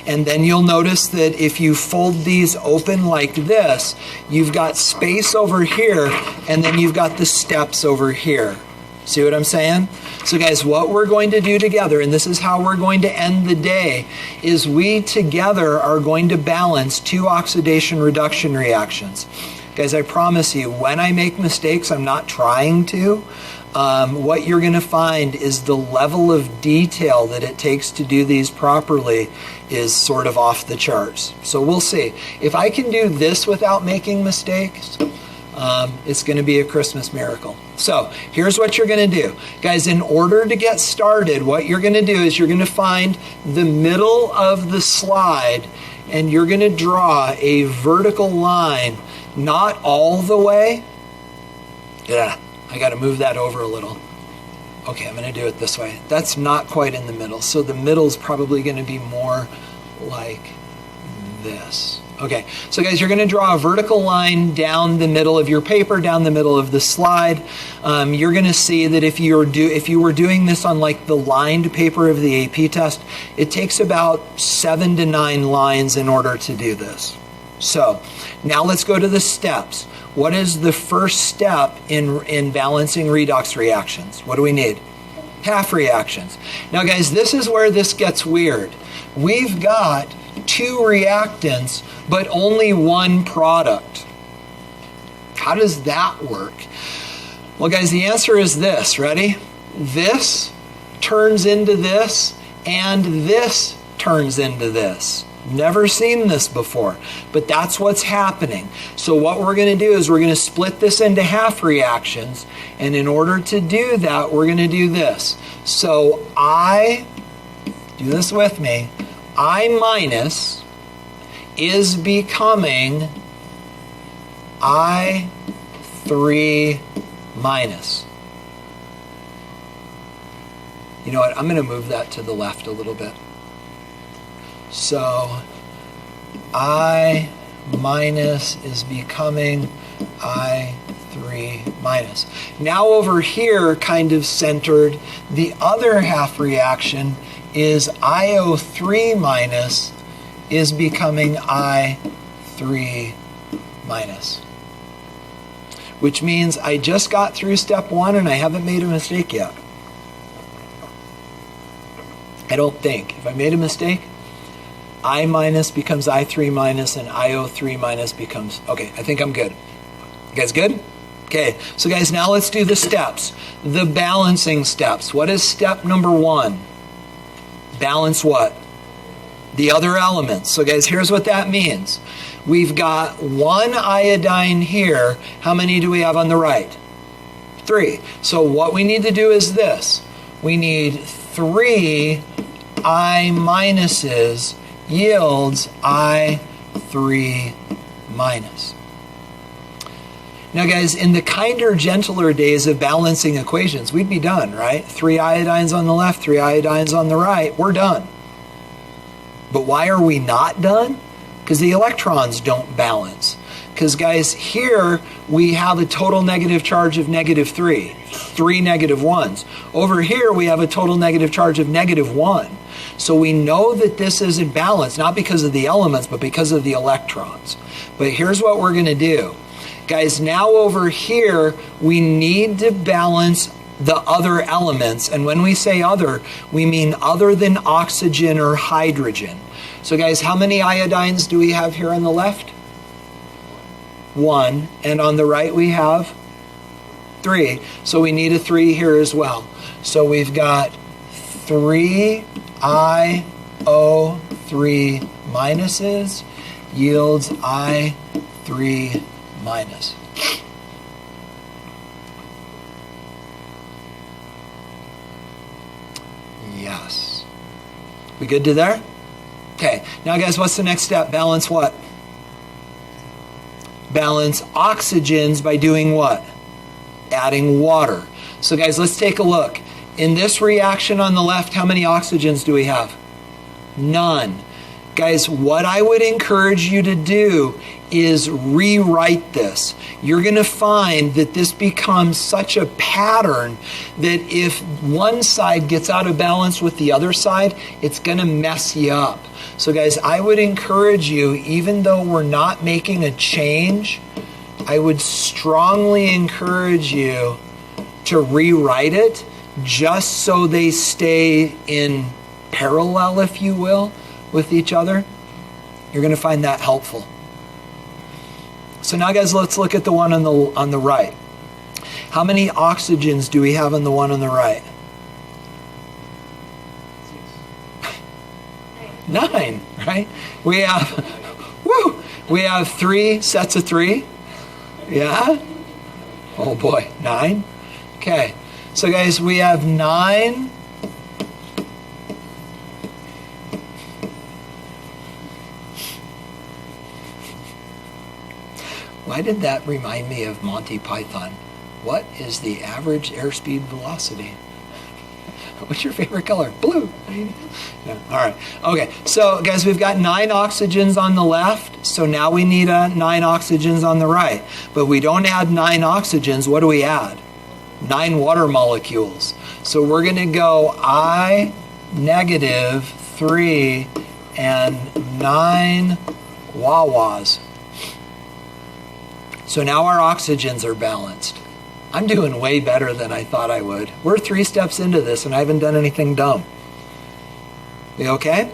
A: and then you'll notice that if you fold these open like this, you've got space over here, and then you've got the steps over here. See what I'm saying? So guys, what we're going to do together, and this is how we're going to end the day, is we together are going to balance two oxidation reduction reactions. Guys, I promise you, when I make mistakes, I'm not trying to. What you're going to find is the level of detail that it takes to do these properly is sort of off the charts. So we'll see. If I can do this without making mistakes, it's going to be a Christmas miracle. So here's what you're going to do. Guys, in order to get started, what you're going to do is you're going to find the middle of the slide and you're going to draw a vertical line, not all the way. Yeah, I got to move that over a little. Okay, I'm going to do it this way. That's not quite in the middle. So the middle is probably going to be more like this. Okay, so guys, you're going to draw a vertical line down the middle of your paper, down the middle of the slide. You're going to see that if you were doing this on like the lined paper of the AP test, it takes about 7 to 9 lines in order to do this. So now let's go to the steps. What is the first step in balancing redox reactions? What do we need? Half reactions. Now guys, this is where this gets weird. We've got 2 reactants, but only 1 product. How does that work? Well guys, the answer is this. Ready? This turns into this, and this turns into this. Never seen this before, but that's what's happening. So what we're going to do is we're going to split this into half reactions, and in order to do that, we're going to do this. So I, do this with me, I minus is becoming I3 minus. You know what, I'm going to move that to the left a little bit. So I minus is becoming I3 minus. Now over here, kind of centered, the other half reaction is IO3 minus is becoming I3 minus. Which means I just got through step 1 and I haven't made a mistake yet. I don't think. If I made a mistake, I minus becomes I3 minus and IO3 minus becomes, okay, I think I'm good. You guys good? Okay, so guys, now let's do the steps. The balancing steps. What is step number 1? Balance what? The other elements. So guys, here's what that means. We've got 1 iodine here. How many do we have on the right? 3. So what we need to do is this. We need 3 I minuses yields I3 minus. Now guys, in the kinder, gentler days of balancing equations, we'd be done, right? 3 iodines on the left, 3 iodines on the right, we're done. But why are we not done? Because the electrons don't balance. Because guys, here we have a total negative charge of -3, 3 negative ones. Over here we have a total negative charge of -1. So we know that this isn't balanced, not because of the elements, but because of the electrons. But here's what we're going to do. Guys, now over here, we need to balance the other elements. And when we say other, we mean other than oxygen or hydrogen. So guys, how many iodines do we have here on the left? 1. And on the right we have 3. So we need a 3 here as well. So we've got 3 IO3 minuses yields I3 minus. Yes. We good to there? Okay. Now guys, what's the next step? Balance what? Balance oxygens by doing what? Adding water. So guys, let's take a look. In this reaction on the left, how many oxygens do we have? None. Guys, what I would encourage you to do is rewrite this. You're going to find that this becomes such a pattern that if one side gets out of balance with the other side, it's going to mess you up. So guys, I would encourage you, even though we're not making a change, I would strongly encourage you to rewrite it just so they stay in parallel, if you will, with each other. You're going to find that helpful. So now guys, let's look at the one on the right. How many oxygens do we have on the one on the right? 9, right? We have, we have 3 sets of 3. Yeah? Oh boy, 9. Okay, so guys, we have 9. Why did that remind me of Monty Python? What is the average airspeed velocity? What's your favorite color? Blue. Yeah. All right. Okay. So, guys, we've got 9 oxygens on the left. So now we need 9 oxygens on the right. But we don't add 9 oxygens. What do we add? 9 water molecules. So we're going to go I negative 3 and 9 Wawas. So now our oxygens are balanced. I'm doing way better than I thought I would. We're 3 steps into this and I haven't done anything dumb. We okay?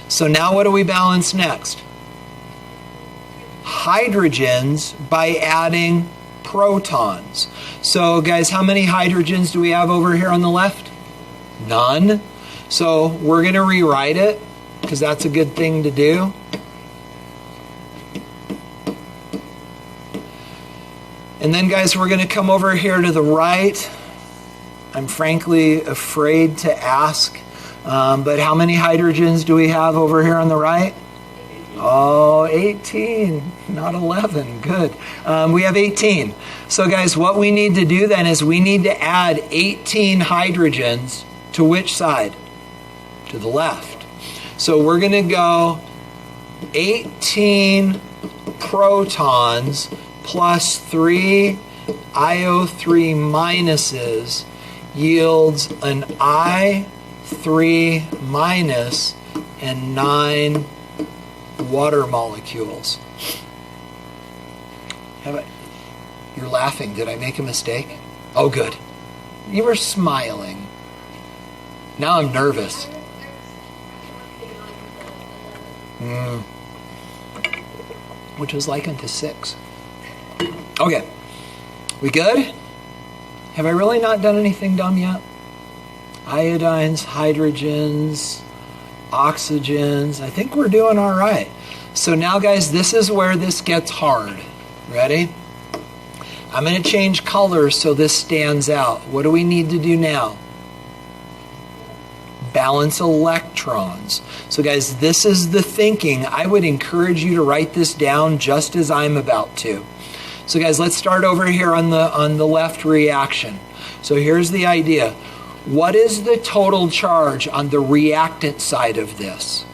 A: So now what do we balance next? Hydrogens by adding protons. So guys, how many hydrogens do we have over here on the left? None. So we're going to rewrite it because that's a good thing to do. And then guys, we're going to come over here to the right. I'm frankly afraid to ask, but how many hydrogens do we have over here on the right? Oh, 18, not 11. Good. We have 18. So guys, what we need to do then is we need to add 18 hydrogens to which side? To the left. So we're going to go 18 protons plus 3 IO3 minuses yields an I3 minus and 9 water molecules. You're laughing. Did I make a mistake? Oh, good. You were smiling. Now I'm nervous. Which was likened to 6. Okay. We good? Have I really not done anything dumb yet? Iodines, hydrogens, oxygens. I think we're doing all right. So now, guys, this is where this gets hard. Ready? I'm going to change colors so this stands out. What do we need to do now? Balance electrons. So, guys, this is the thinking. I would encourage you to write this down just as I'm about to. So, guys, let's start over here on the left reaction. So here's the idea. What is the total charge on the reactant side of this?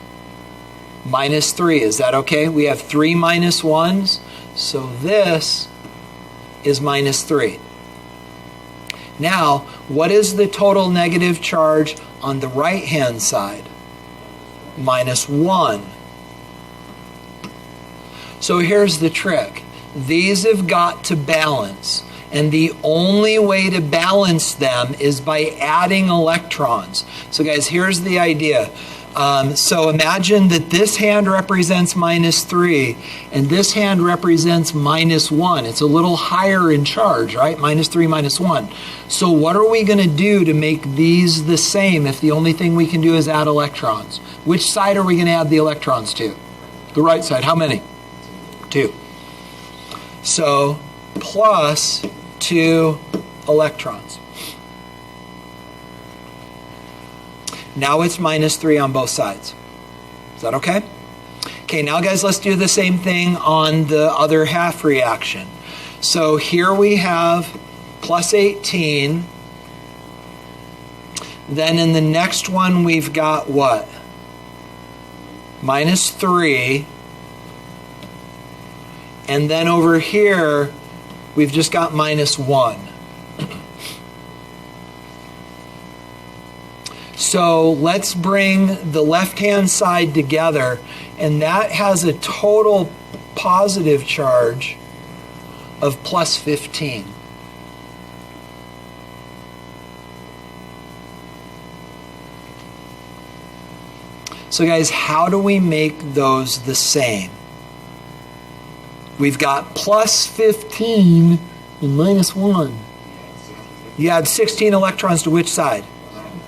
A: -3. Is that okay? We have 3 minus 1s. So this is -3. Now, what is the total negative charge on the right-hand side? -1. So here's the trick. these have got to balance. And the only way to balance them is by adding electrons. So guys, here's the idea. So imagine that this hand represents -3 and this hand represents -1. It's a little higher in charge, right? -3, -1. So what are we going to do to make these the same if the only thing we can do is add electrons? Which side are we going to add the electrons to? The right side. How many? 2. So plus 2 electrons. Now it's -3 on both sides. Is that okay? Okay, now guys, let's do the same thing on the other half reaction. So here we have plus 18. Then in the next one we've got what? -3. And then over here we've just got -1. So let's bring the left-hand side together, and that has a total positive charge of plus 15. So guys, how do we make those the same? We've got plus 15 and -1. You add 16 electrons to which side?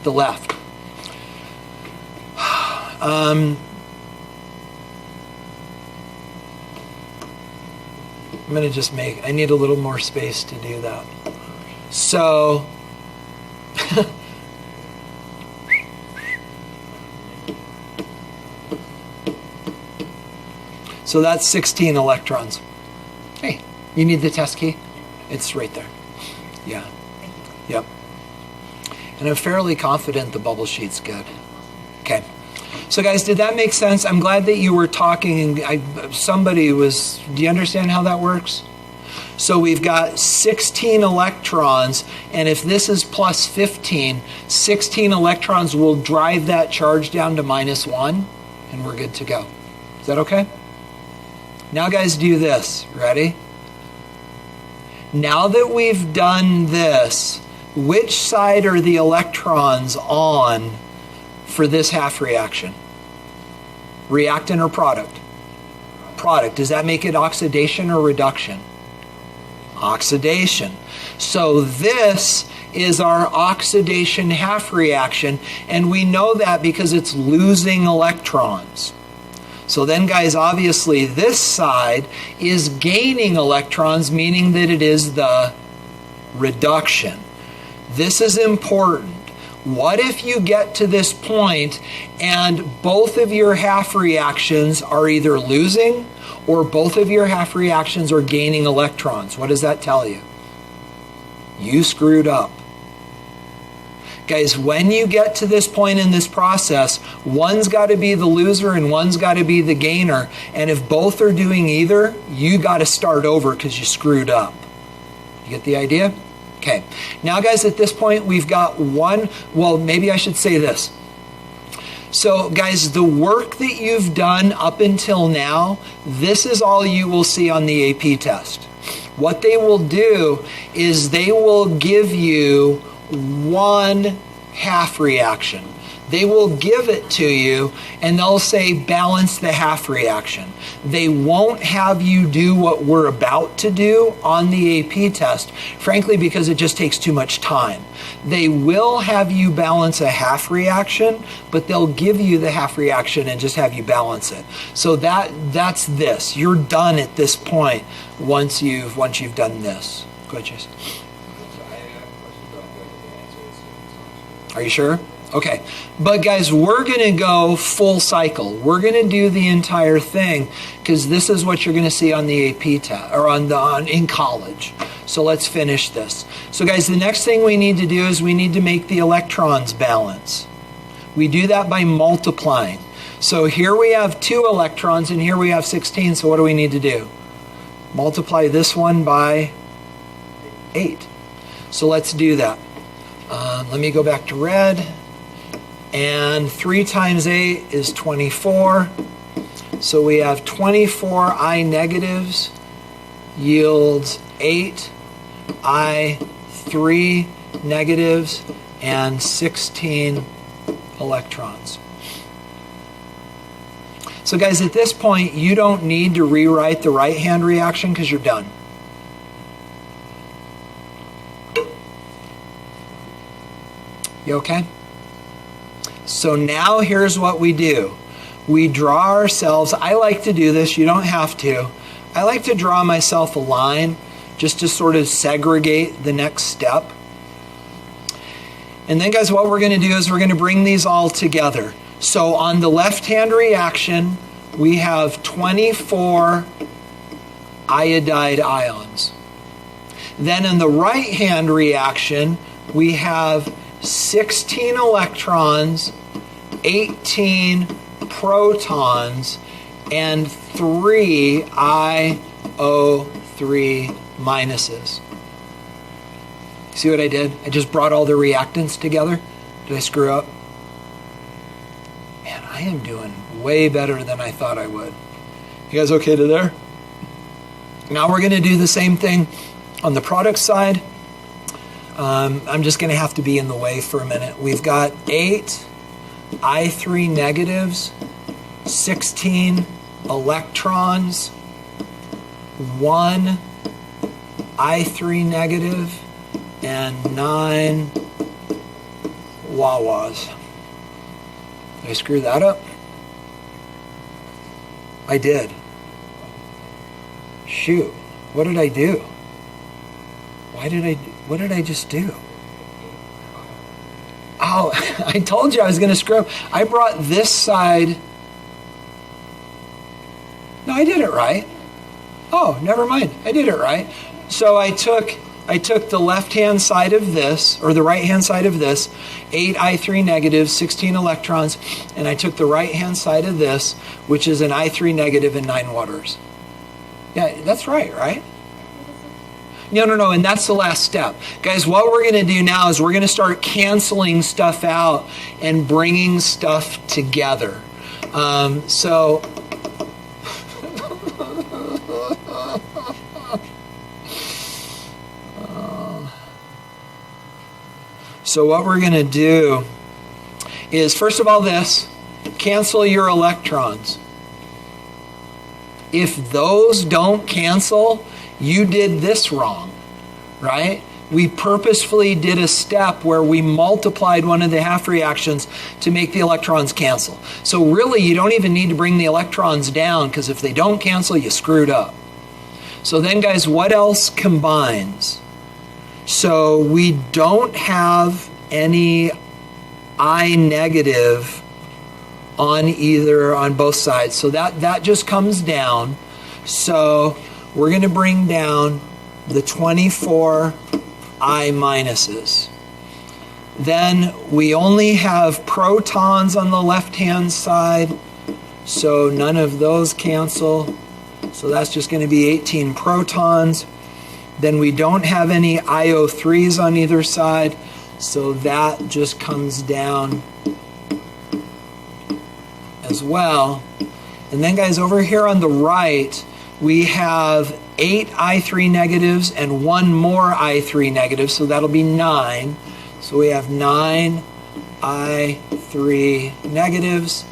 A: The left. I'm going to just I need a little more space to do that. So, so that's 16 electrons. Hey, you need the test key? It's right there. Yeah. Yep. And I'm fairly confident the bubble sheet's good. Okay. So guys, did that make sense? I'm glad that you were talking and do you understand how that works? So we've got 16 electrons, and if this is plus 15, 16 electrons will drive that charge down to -1, and we're good to go. Is that okay? Now guys, do this. Ready? Now that we've done this, which side are the electrons on for this half reaction? Reactant or product? Product. Does that make it oxidation or reduction? Oxidation. So this is our oxidation half reaction, and we know that because it's losing electrons. So then guys, obviously this side is gaining electrons, meaning that it is the reduction. This is important. What if you get to this point and both of your half reactions are either losing or both of your half reactions are gaining electrons? What does that tell you? You screwed up. Guys, when you get to this point in this process, one's got to be the loser and one's got to be the gainer. And if both are doing either, you got to start over because you screwed up. You get the idea? Okay. Now, guys, at this point, we've got maybe I should say this. So, guys, the work that you've done up until now, this is all you will see on the AP test. What they will do is they will give you one half reaction. They will give it to you and they'll say balance the half reaction. They won't have you do what we're about to do on the AP test, frankly, because it just takes too much time. They will have you balance a half reaction, but they'll give you the half reaction and just have you balance it. So that's this. You're done at this point once you've done this. Go ahead, Jason. Are you sure? Okay, but guys, we're going to go full cycle. We're going to do the entire thing because this is what you're going to see on the AP test or in college. So let's finish this. So guys, the next thing we need to do is we need to make the electrons balance. We do that by multiplying. So here we have 2 electrons and here we have 16. So what do we need to do? Multiply this one by 8. So let's do that. Let me go back to red. And 3 times 8 is 24. So we have 24 I negatives yields 8 I3 negatives and 16 electrons. So guys, at this point, you don't need to rewrite the right-hand reaction because you're done. You okay? So now here's what we do. We draw ourselves, I like to do this, you don't have to. I like to draw myself a line just to sort of segregate the next step. And then guys, what we're going to do is we're going to bring these all together. So on the left-hand reaction, we have 24 iodide ions. Then in the right-hand reaction, we have 16 electrons, 18 protons, and 3 IO3 minuses. See what I did? I just brought all the reactants together. Did I screw up? Man, I am doing way better than I thought I would. You guys okay to there? Now we're going to do the same thing on the product side. I'm just going to have to be in the way for a minute. We've got 8 I3 negatives, 16 electrons, 1 I3 negative, and 9 Wawas. Did I screw that up? I did. Shoot. What did I do? What did I just do? Oh, I told you I was going to screw up. I brought this side. No, I did it right. Oh, never mind. I did it right. So I took the left-hand side of this, or the right-hand side of this, 8 I3 negatives, 16 electrons, and I took the right-hand side of this, which is an I3 negative and 9 waters. Yeah, that's right, right? No, and that's the last step. Guys, what we're going to do now is we're going to start canceling stuff out and bringing stuff together. So what we're going to do is, first of all, this, cancel your electrons. If those don't cancel, you did this wrong, right? We purposefully did a step where we multiplied one of the half reactions to make the electrons cancel. So really, you don't even need to bring the electrons down, because if they don't cancel, you screwed up. So then, guys, what else combines? So we don't have any I negative on both sides. So that just comes down. So we're going to bring down the 24 I minuses. Then we only have protons on the left-hand side, so none of those cancel. So that's just going to be 18 protons. Then we don't have any IO3s on either side, so that just comes down as well. And then, guys, over here on the right, we have 8 I3 negatives and 1 more I3 negative, so that'll be 9. So we have 9 I3 negatives,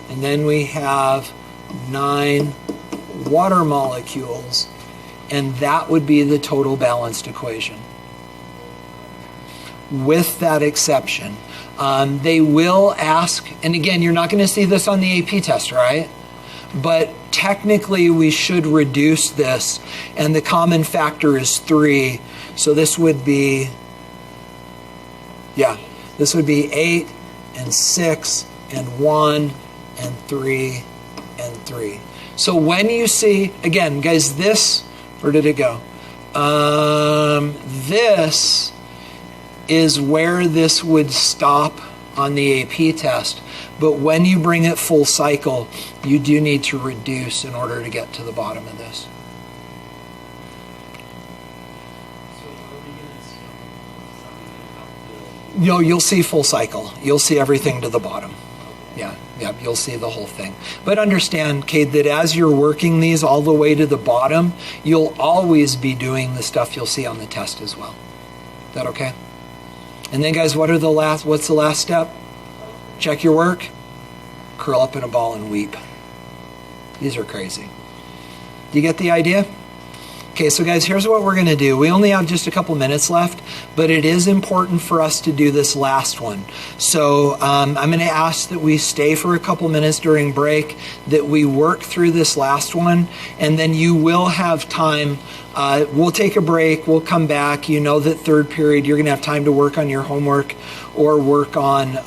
A: and then we have 9 water molecules, and that would be the total balanced equation. With that exception, they will ask, and again, you're not going to see this on the AP test, right? But technically, we should reduce this, and the common factor is 3. So this would be, this would be 8 and 6 and 1 and 3 and 3. So when you see, again, guys, this, where did it go? This is where this would stop on the AP test. But when you bring it full cycle, you do need to reduce in order to get to the bottom of this. You'll see full cycle. You'll see everything to the bottom. Yeah, you'll see the whole thing. But understand, Kate, that as you're working these all the way to the bottom, you'll always be doing the stuff you'll see on the test as well. Is that okay? And then, guys, what's the last step? Check your work, curl up in a ball and weep. These are crazy. Do you get the idea? Okay, so guys, here's what we're going to do. We only have just a couple minutes left, but it is important for us to do this last one. So I'm going to ask that we stay for a couple minutes during break, that we work through this last one, and then you will have time. We'll take a break. We'll come back. You know that third period, you're going to have time to work on your homework or work on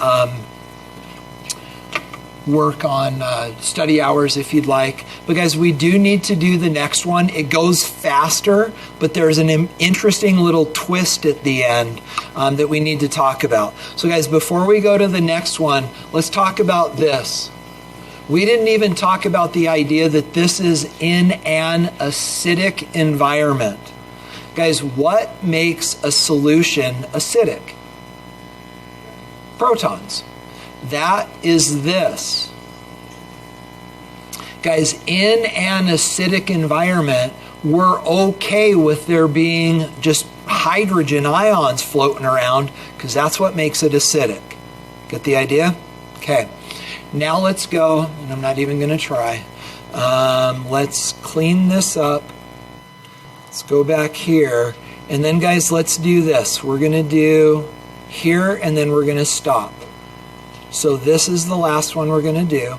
A: study hours if you'd like. But guys, we do need to do the next one. It goes faster, but there's an interesting little twist at the end that we need to talk about. So guys, before we go to the next one, let's talk about this. We didn't even talk about the idea that this is in an acidic environment. Guys, what makes a solution acidic? Protons. That is this. Guys, in an acidic environment, we're okay with there being just hydrogen ions floating around because that's what makes it acidic. Get the idea? Okay. Now let's go, and I'm not even going to try. Let's clean this up. Let's go back here. And then, guys, let's do this. We're going to do here, and then we're going to stop. So this is the last one we're going to do.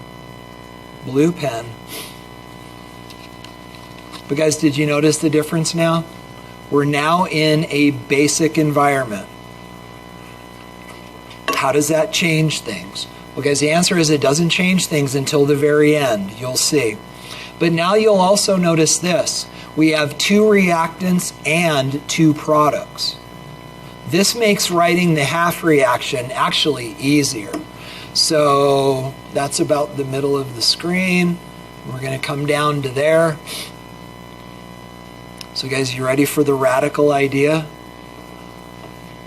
A: Blue pen. But guys, did you notice the difference now? We're now in a basic environment. How does that change things? Well, guys, the answer is it doesn't change things until the very end. You'll see. But now you'll also notice this. We have 2 reactants and 2 products. This makes writing the half reaction actually easier. So that's about the middle of the screen. We're going to come down to there. So guys, you ready for the radical idea?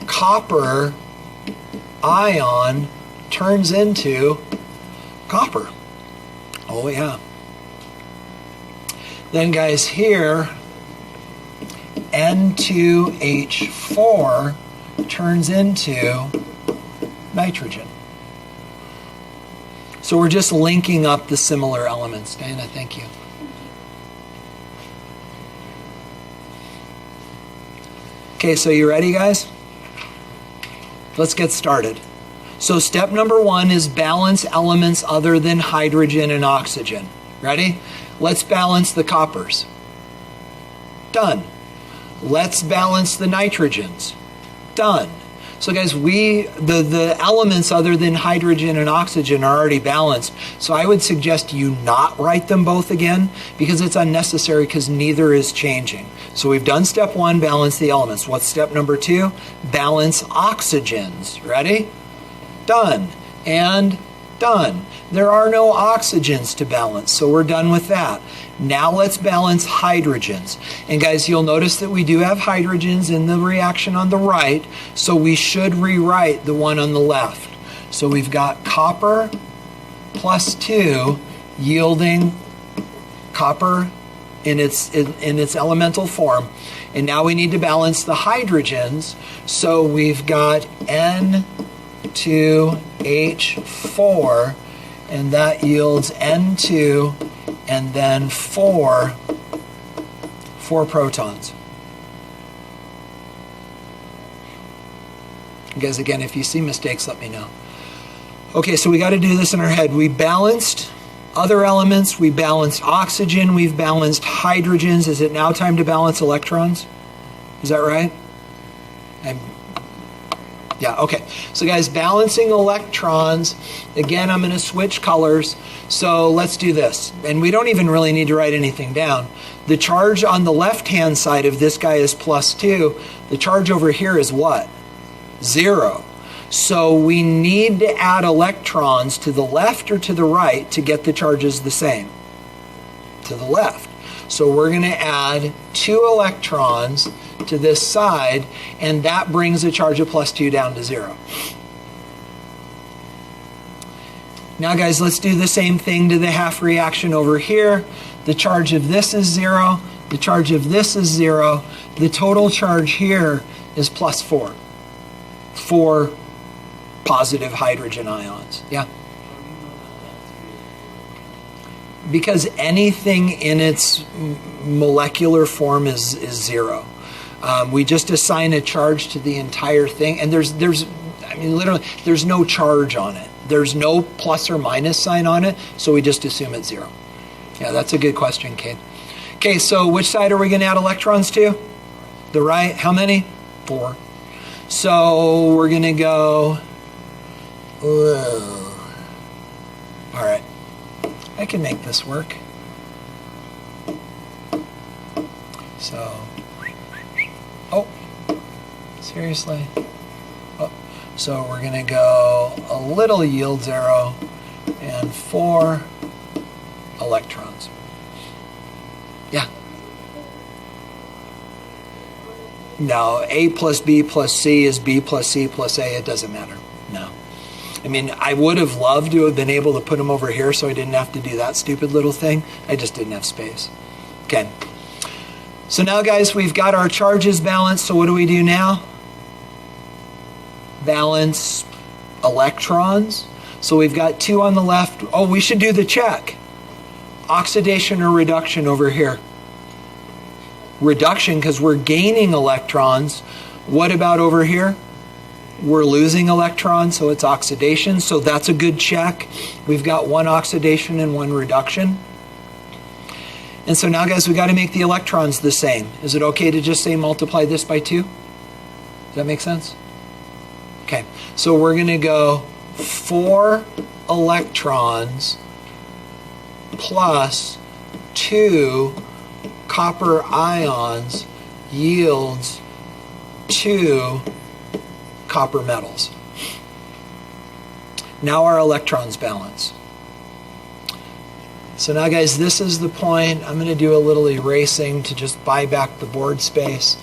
A: Copper ion turns into copper. Oh yeah. Then guys, here N2H4 turns into nitrogen. So we're just linking up the similar elements. Diana, thank you. Okay, so you ready, guys? Let's get started. So step number 1 is balance elements other than hydrogen and oxygen. Ready? Let's balance the coppers. Done. Let's balance the nitrogens. Done. So guys, the elements other than hydrogen and oxygen are already balanced. So I would suggest you not write them both again because it's unnecessary because neither is changing. So we've done step 1, balance the elements. What's step number 2? Balance oxygens. Ready? Done. And done. There are no oxygens to balance, so we're done with that. Now let's balance hydrogens. And guys, you'll notice that we do have hydrogens in the reaction on the right, so we should rewrite the one on the left. So we've got copper plus 2 yielding copper in its elemental form. And now we need to balance the hydrogens, so we've got N2H4, and that yields N2 and then 4 protons. Guys, again, if you see mistakes, let me know. Okay, so we got to do this in our head. We balanced other elements. We balanced oxygen. We've balanced hydrogens. Is it now time to balance electrons? Is that right? Yeah, okay. So guys, balancing electrons, again, I'm going to switch colors. So let's do this. And we don't even really need to write anything down. The charge on the left-hand side of this guy is +2. The charge over here is what? 0. So we need to add electrons to the left or to the right to get the charges the same. To the left. So we're going to add 2 electrons to this side, and that brings the charge of +2 down to 0. Now guys, let's do the same thing to the half reaction over here. The charge of this is 0. The charge of this is 0. The total charge here is plus 4. 4 positive hydrogen ions. Yeah? Because anything in its molecular form is 0. We just assign a charge to the entire thing, and literally, there's no charge on it. There's no plus or minus sign on it, so we just assume it's 0. Yeah, that's a good question, Kate. Okay, so which side are we going to add electrons to? The right. How many? 4. So we're going to go... All right. I can make this work. So... Oh, seriously? Oh, so we're going to go a little yield 0 and 4 electrons. Yeah. No, A plus B plus C is B plus C plus A. It doesn't matter. No. I mean, I would have loved to have been able to put them over here so I didn't have to do that stupid little thing. I just didn't have space. Okay. So now, guys, we've got our charges balanced. So what do we do now? Balance electrons. So we've got 2 on the left. Oh, we should do the check. Oxidation or reduction over here? Reduction, because we're gaining electrons. What about over here? We're losing electrons, so it's oxidation. So that's a good check. We've got 1 oxidation and 1 reduction. And so now, guys, we got to make the electrons the same. Is it okay to just say multiply this by 2? Does that make sense? Okay, so we're going to go 4 electrons plus 2 copper ions yields 2 copper metals. Now our electrons balance. So now, guys, this is the point. I'm going to do a little erasing to just buy back the board space.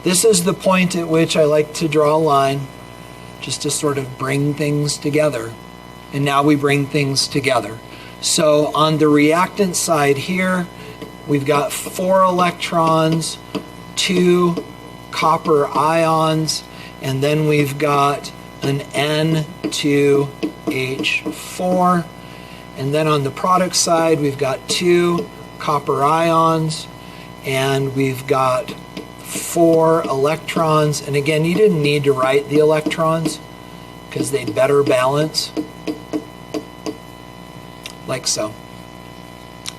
A: This is the point at which I like to draw a line just to sort of bring things together. And now we bring things together. So on the reactant side here, we've got 4 electrons, 2 copper ions, and then we've got an N2H4. And then on the product side, we've got 2 copper ions, and we've got 4 electrons. And again, you didn't need to write the electrons because they'd better balance. Like so.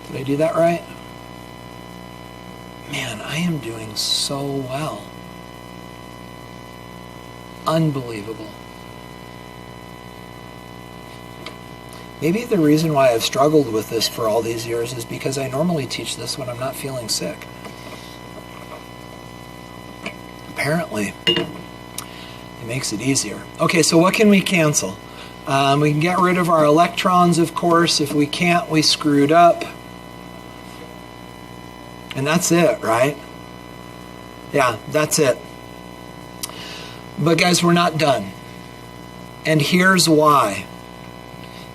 A: Did I do that right? Man, I am doing so well. Unbelievable. Maybe the reason why I've struggled with this for all these years is because I normally teach this when I'm not feeling sick. Apparently, it makes it easier. Okay, so what can we cancel? We can get rid of our electrons, of course. If we can't, we screwed up. And that's it, right? Yeah, that's it. But guys, we're not done. And here's why.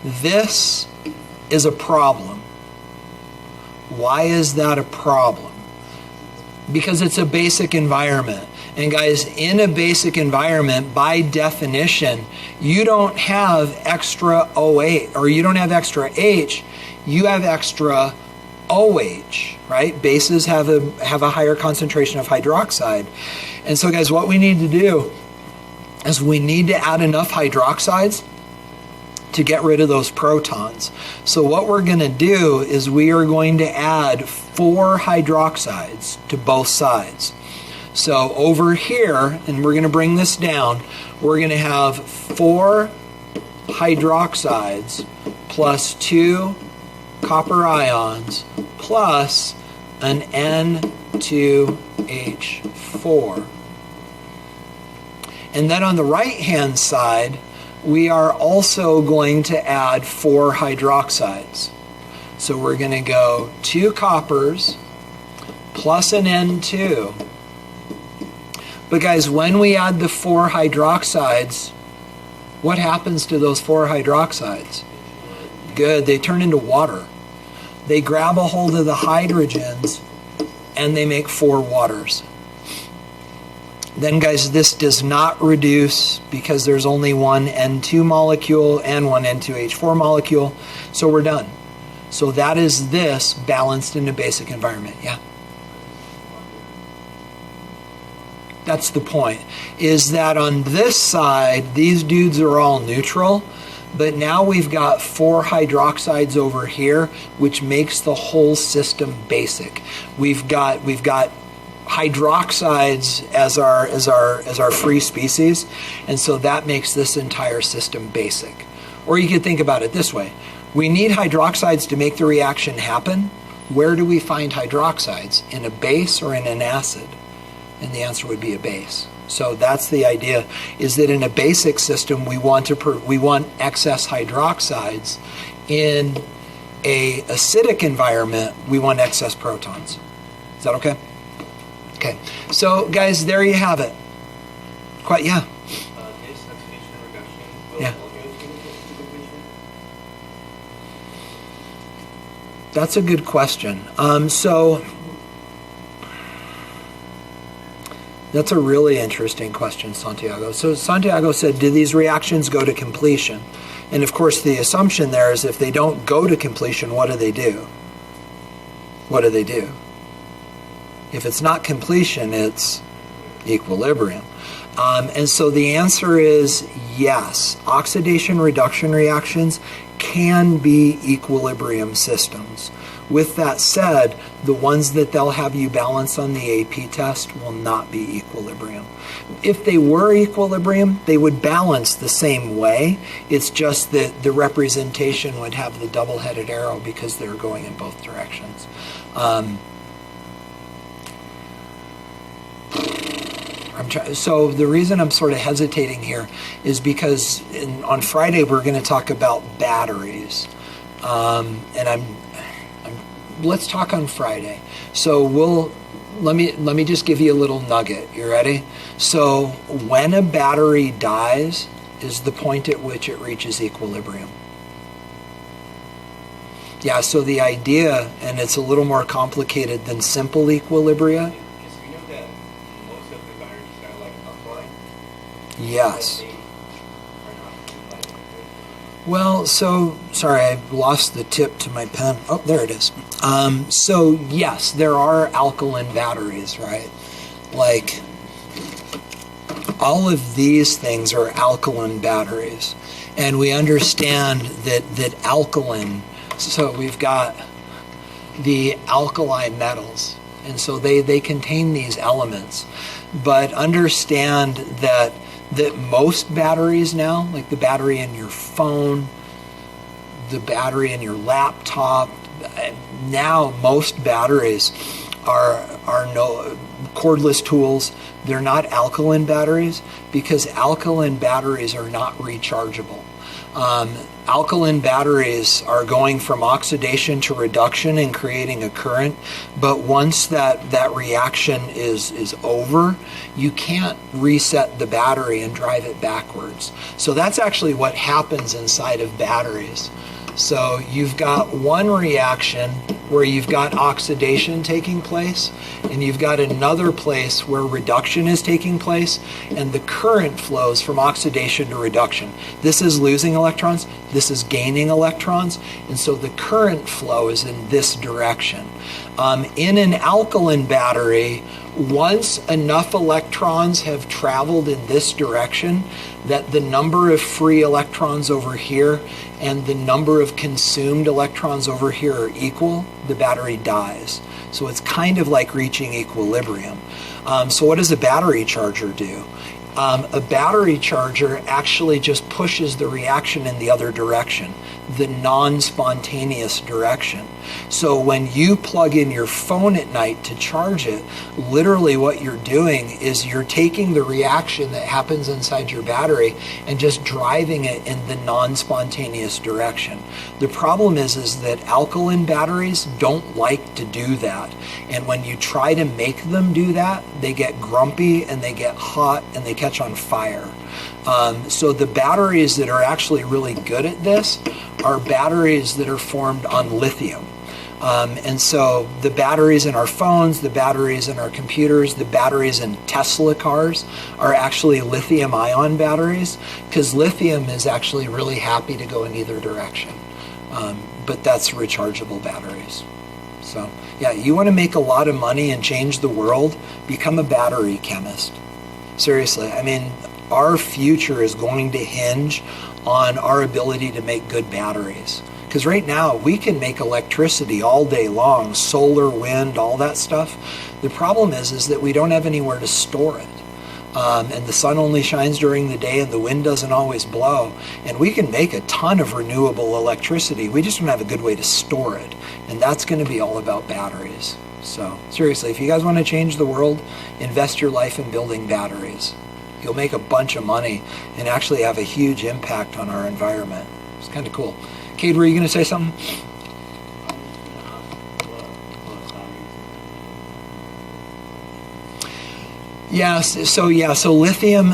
A: This is a problem. Why is that a problem? Because it's a basic environment. And guys, in a basic environment, by definition, you don't have extra OH, or you don't have extra H, you have extra OH, right? Bases have a higher concentration of hydroxide. And so guys, what we need to do is we need to add enough hydroxides to get rid of those protons. So what we're going to do is we are going to add 4 hydroxides to both sides. So over here, and we're going to bring this down, we're going to have 4 hydroxides plus 2 copper ions plus an N2H4. And then on the right-hand side, we are also going to add 4 hydroxides. So we're going to go 2 coppers plus an N2. But guys, when we add the 4 hydroxides, what happens to those 4 hydroxides? Good. They turn into water. They grab a hold of the hydrogens and they make 4 waters. Then, guys, this does not reduce because there's only one N2 molecule and one N2H4 molecule. So we're done. So that is this balanced in a basic environment. Yeah. That's the point. Is that on this side, these dudes are all neutral. But now we've got 4 hydroxides over here, which makes the whole system basic. We've got hydroxides as our free species, and so that makes this entire system basic. Or you could think about it this way. We need hydroxides to make the reaction happen. Where do we find hydroxides? In a base or in an acid? And the answer would be a base. So that's the idea, is that in a basic system, we want excess hydroxides. In a acidic environment, we want excess protons. Is that okay? Okay. So, guys, there you have it. Quite, yeah.
B: This oxidation reduction will
A: Yeah.
B: molecules to completion?
A: That's a good question. That's a really interesting question, Santiago. So Santiago said, do these reactions go to completion? And of course, the assumption there is if they don't go to completion, what do they do? What do they do? If it's not completion, it's equilibrium. And so the answer is yes. Oxidation reduction reactions can be equilibrium systems. With that said, the ones that they'll have you balance on the AP test will not be equilibrium. If they were equilibrium, they would balance the same way. It's just that the representation would have the double-headed arrow because they're going in both directions. So the reason I'm sort of hesitating here is because on Friday we're going to talk about batteries, and let's talk on Friday. So let me just give you a little nugget. You ready? So when a battery dies is the point at which it reaches equilibrium. Yeah. So the idea, and it's a little more complicated than simple equilibria.
B: Because we know that most of the batteries are like alkaline.
A: Yes. Well, so, sorry, I lost the tip to my pen. Oh, there it is. So, yes, there are alkaline batteries, right? Like, all of these things are alkaline batteries. And we understand that alkaline, so we've got the alkali metals. And so they contain these elements. But understand that most batteries now, like the battery in your phone, the battery in your laptop, now most batteries are no cordless tools. They're not alkaline batteries because alkaline batteries are not rechargeable. Alkaline batteries are going from oxidation to reduction and creating a current, but once that reaction is over, you can't reset the battery and drive it backwards. So that's actually what happens inside of batteries. So you've got one reaction where you've got oxidation taking place, and you've got another place where reduction is taking place, and the current flows from oxidation to reduction. This is losing electrons, this is gaining electrons, and so the current flow is in this direction. In an alkaline battery, once enough electrons have traveled in this direction, that the number of free electrons over here and the number of consumed electrons over here are equal, the battery dies. So it's kind of like reaching equilibrium. So what does a battery charger do? A battery charger actually just pushes the reaction in the other direction, the non-spontaneous direction. So when you plug in your phone at night to charge it, literally what you're doing is you're taking the reaction that happens inside your battery and just driving it in the non-spontaneous direction. The problem is that alkaline batteries don't like to do that. And when you try to make them do that, they get grumpy and they get hot and they catch on fire. So the batteries that are actually really good at this are batteries that are formed on lithium. And so the batteries in our phones, the batteries in our computers, the batteries in Tesla cars are actually lithium-ion batteries, because lithium is actually really happy to go in either direction. But that's rechargeable batteries. So yeah, you want to make a lot of money and change the world, become a battery chemist. Seriously, I mean, our future is going to hinge on our ability to make good batteries. Because right now, we can make electricity all day long, solar, wind, all that stuff. The problem is that we don't have anywhere to store it. And the sun only shines during the day and the wind doesn't always blow. And we can make a ton of renewable electricity. We just don't have a good way to store it. And that's going to be all about batteries. So seriously, if you guys want to change the world, invest your life in building batteries. You'll make a bunch of money and actually have a huge impact on our environment. It's kind of cool. Cade, were you going to say something? Yes, so lithium,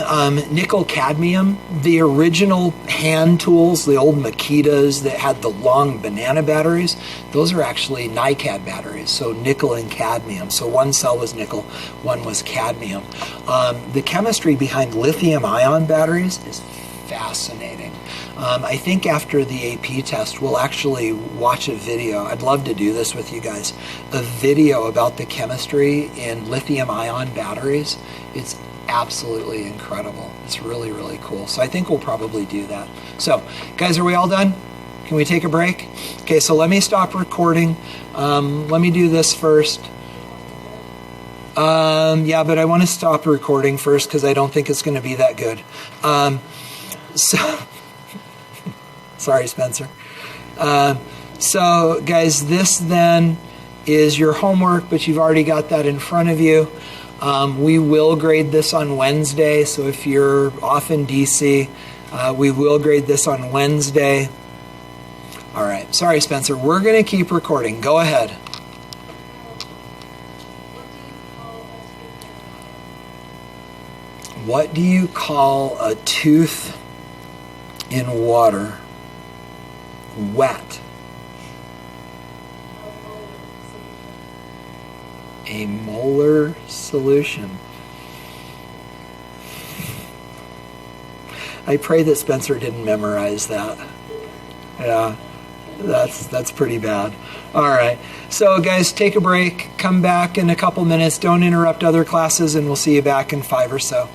A: nickel, cadmium, the original hand tools, the old Makitas that had the long banana batteries, those are actually NiCad batteries, so nickel and cadmium. So one cell was nickel, one was cadmium. The chemistry behind lithium-ion batteries is fascinating. I think after the AP test, we'll actually watch a video. I'd love to do this with you guys. A video about the chemistry in lithium-ion batteries. It's absolutely incredible. It's really, really cool. So I think we'll probably do that. So, guys, are we all done? Can we take a break? Okay, so let me stop recording. Let me do this first. Yeah, but I want to stop recording first because I don't think it's going to be that good. Sorry, Spencer. So, guys, this then is your homework, but you've already got that in front of you. We will grade this on Wednesday, so if you're off in DC, we will grade this on Wednesday. All right. Sorry, Spencer. We're going to keep recording. Go ahead. What do you call a tooth in water? Wet. A molar solution. I pray that Spencer didn't memorize that. Yeah, that's pretty bad. All right. So guys, take a break. Come back in a couple minutes. Don't interrupt other classes, and we'll see you back in 5 or so.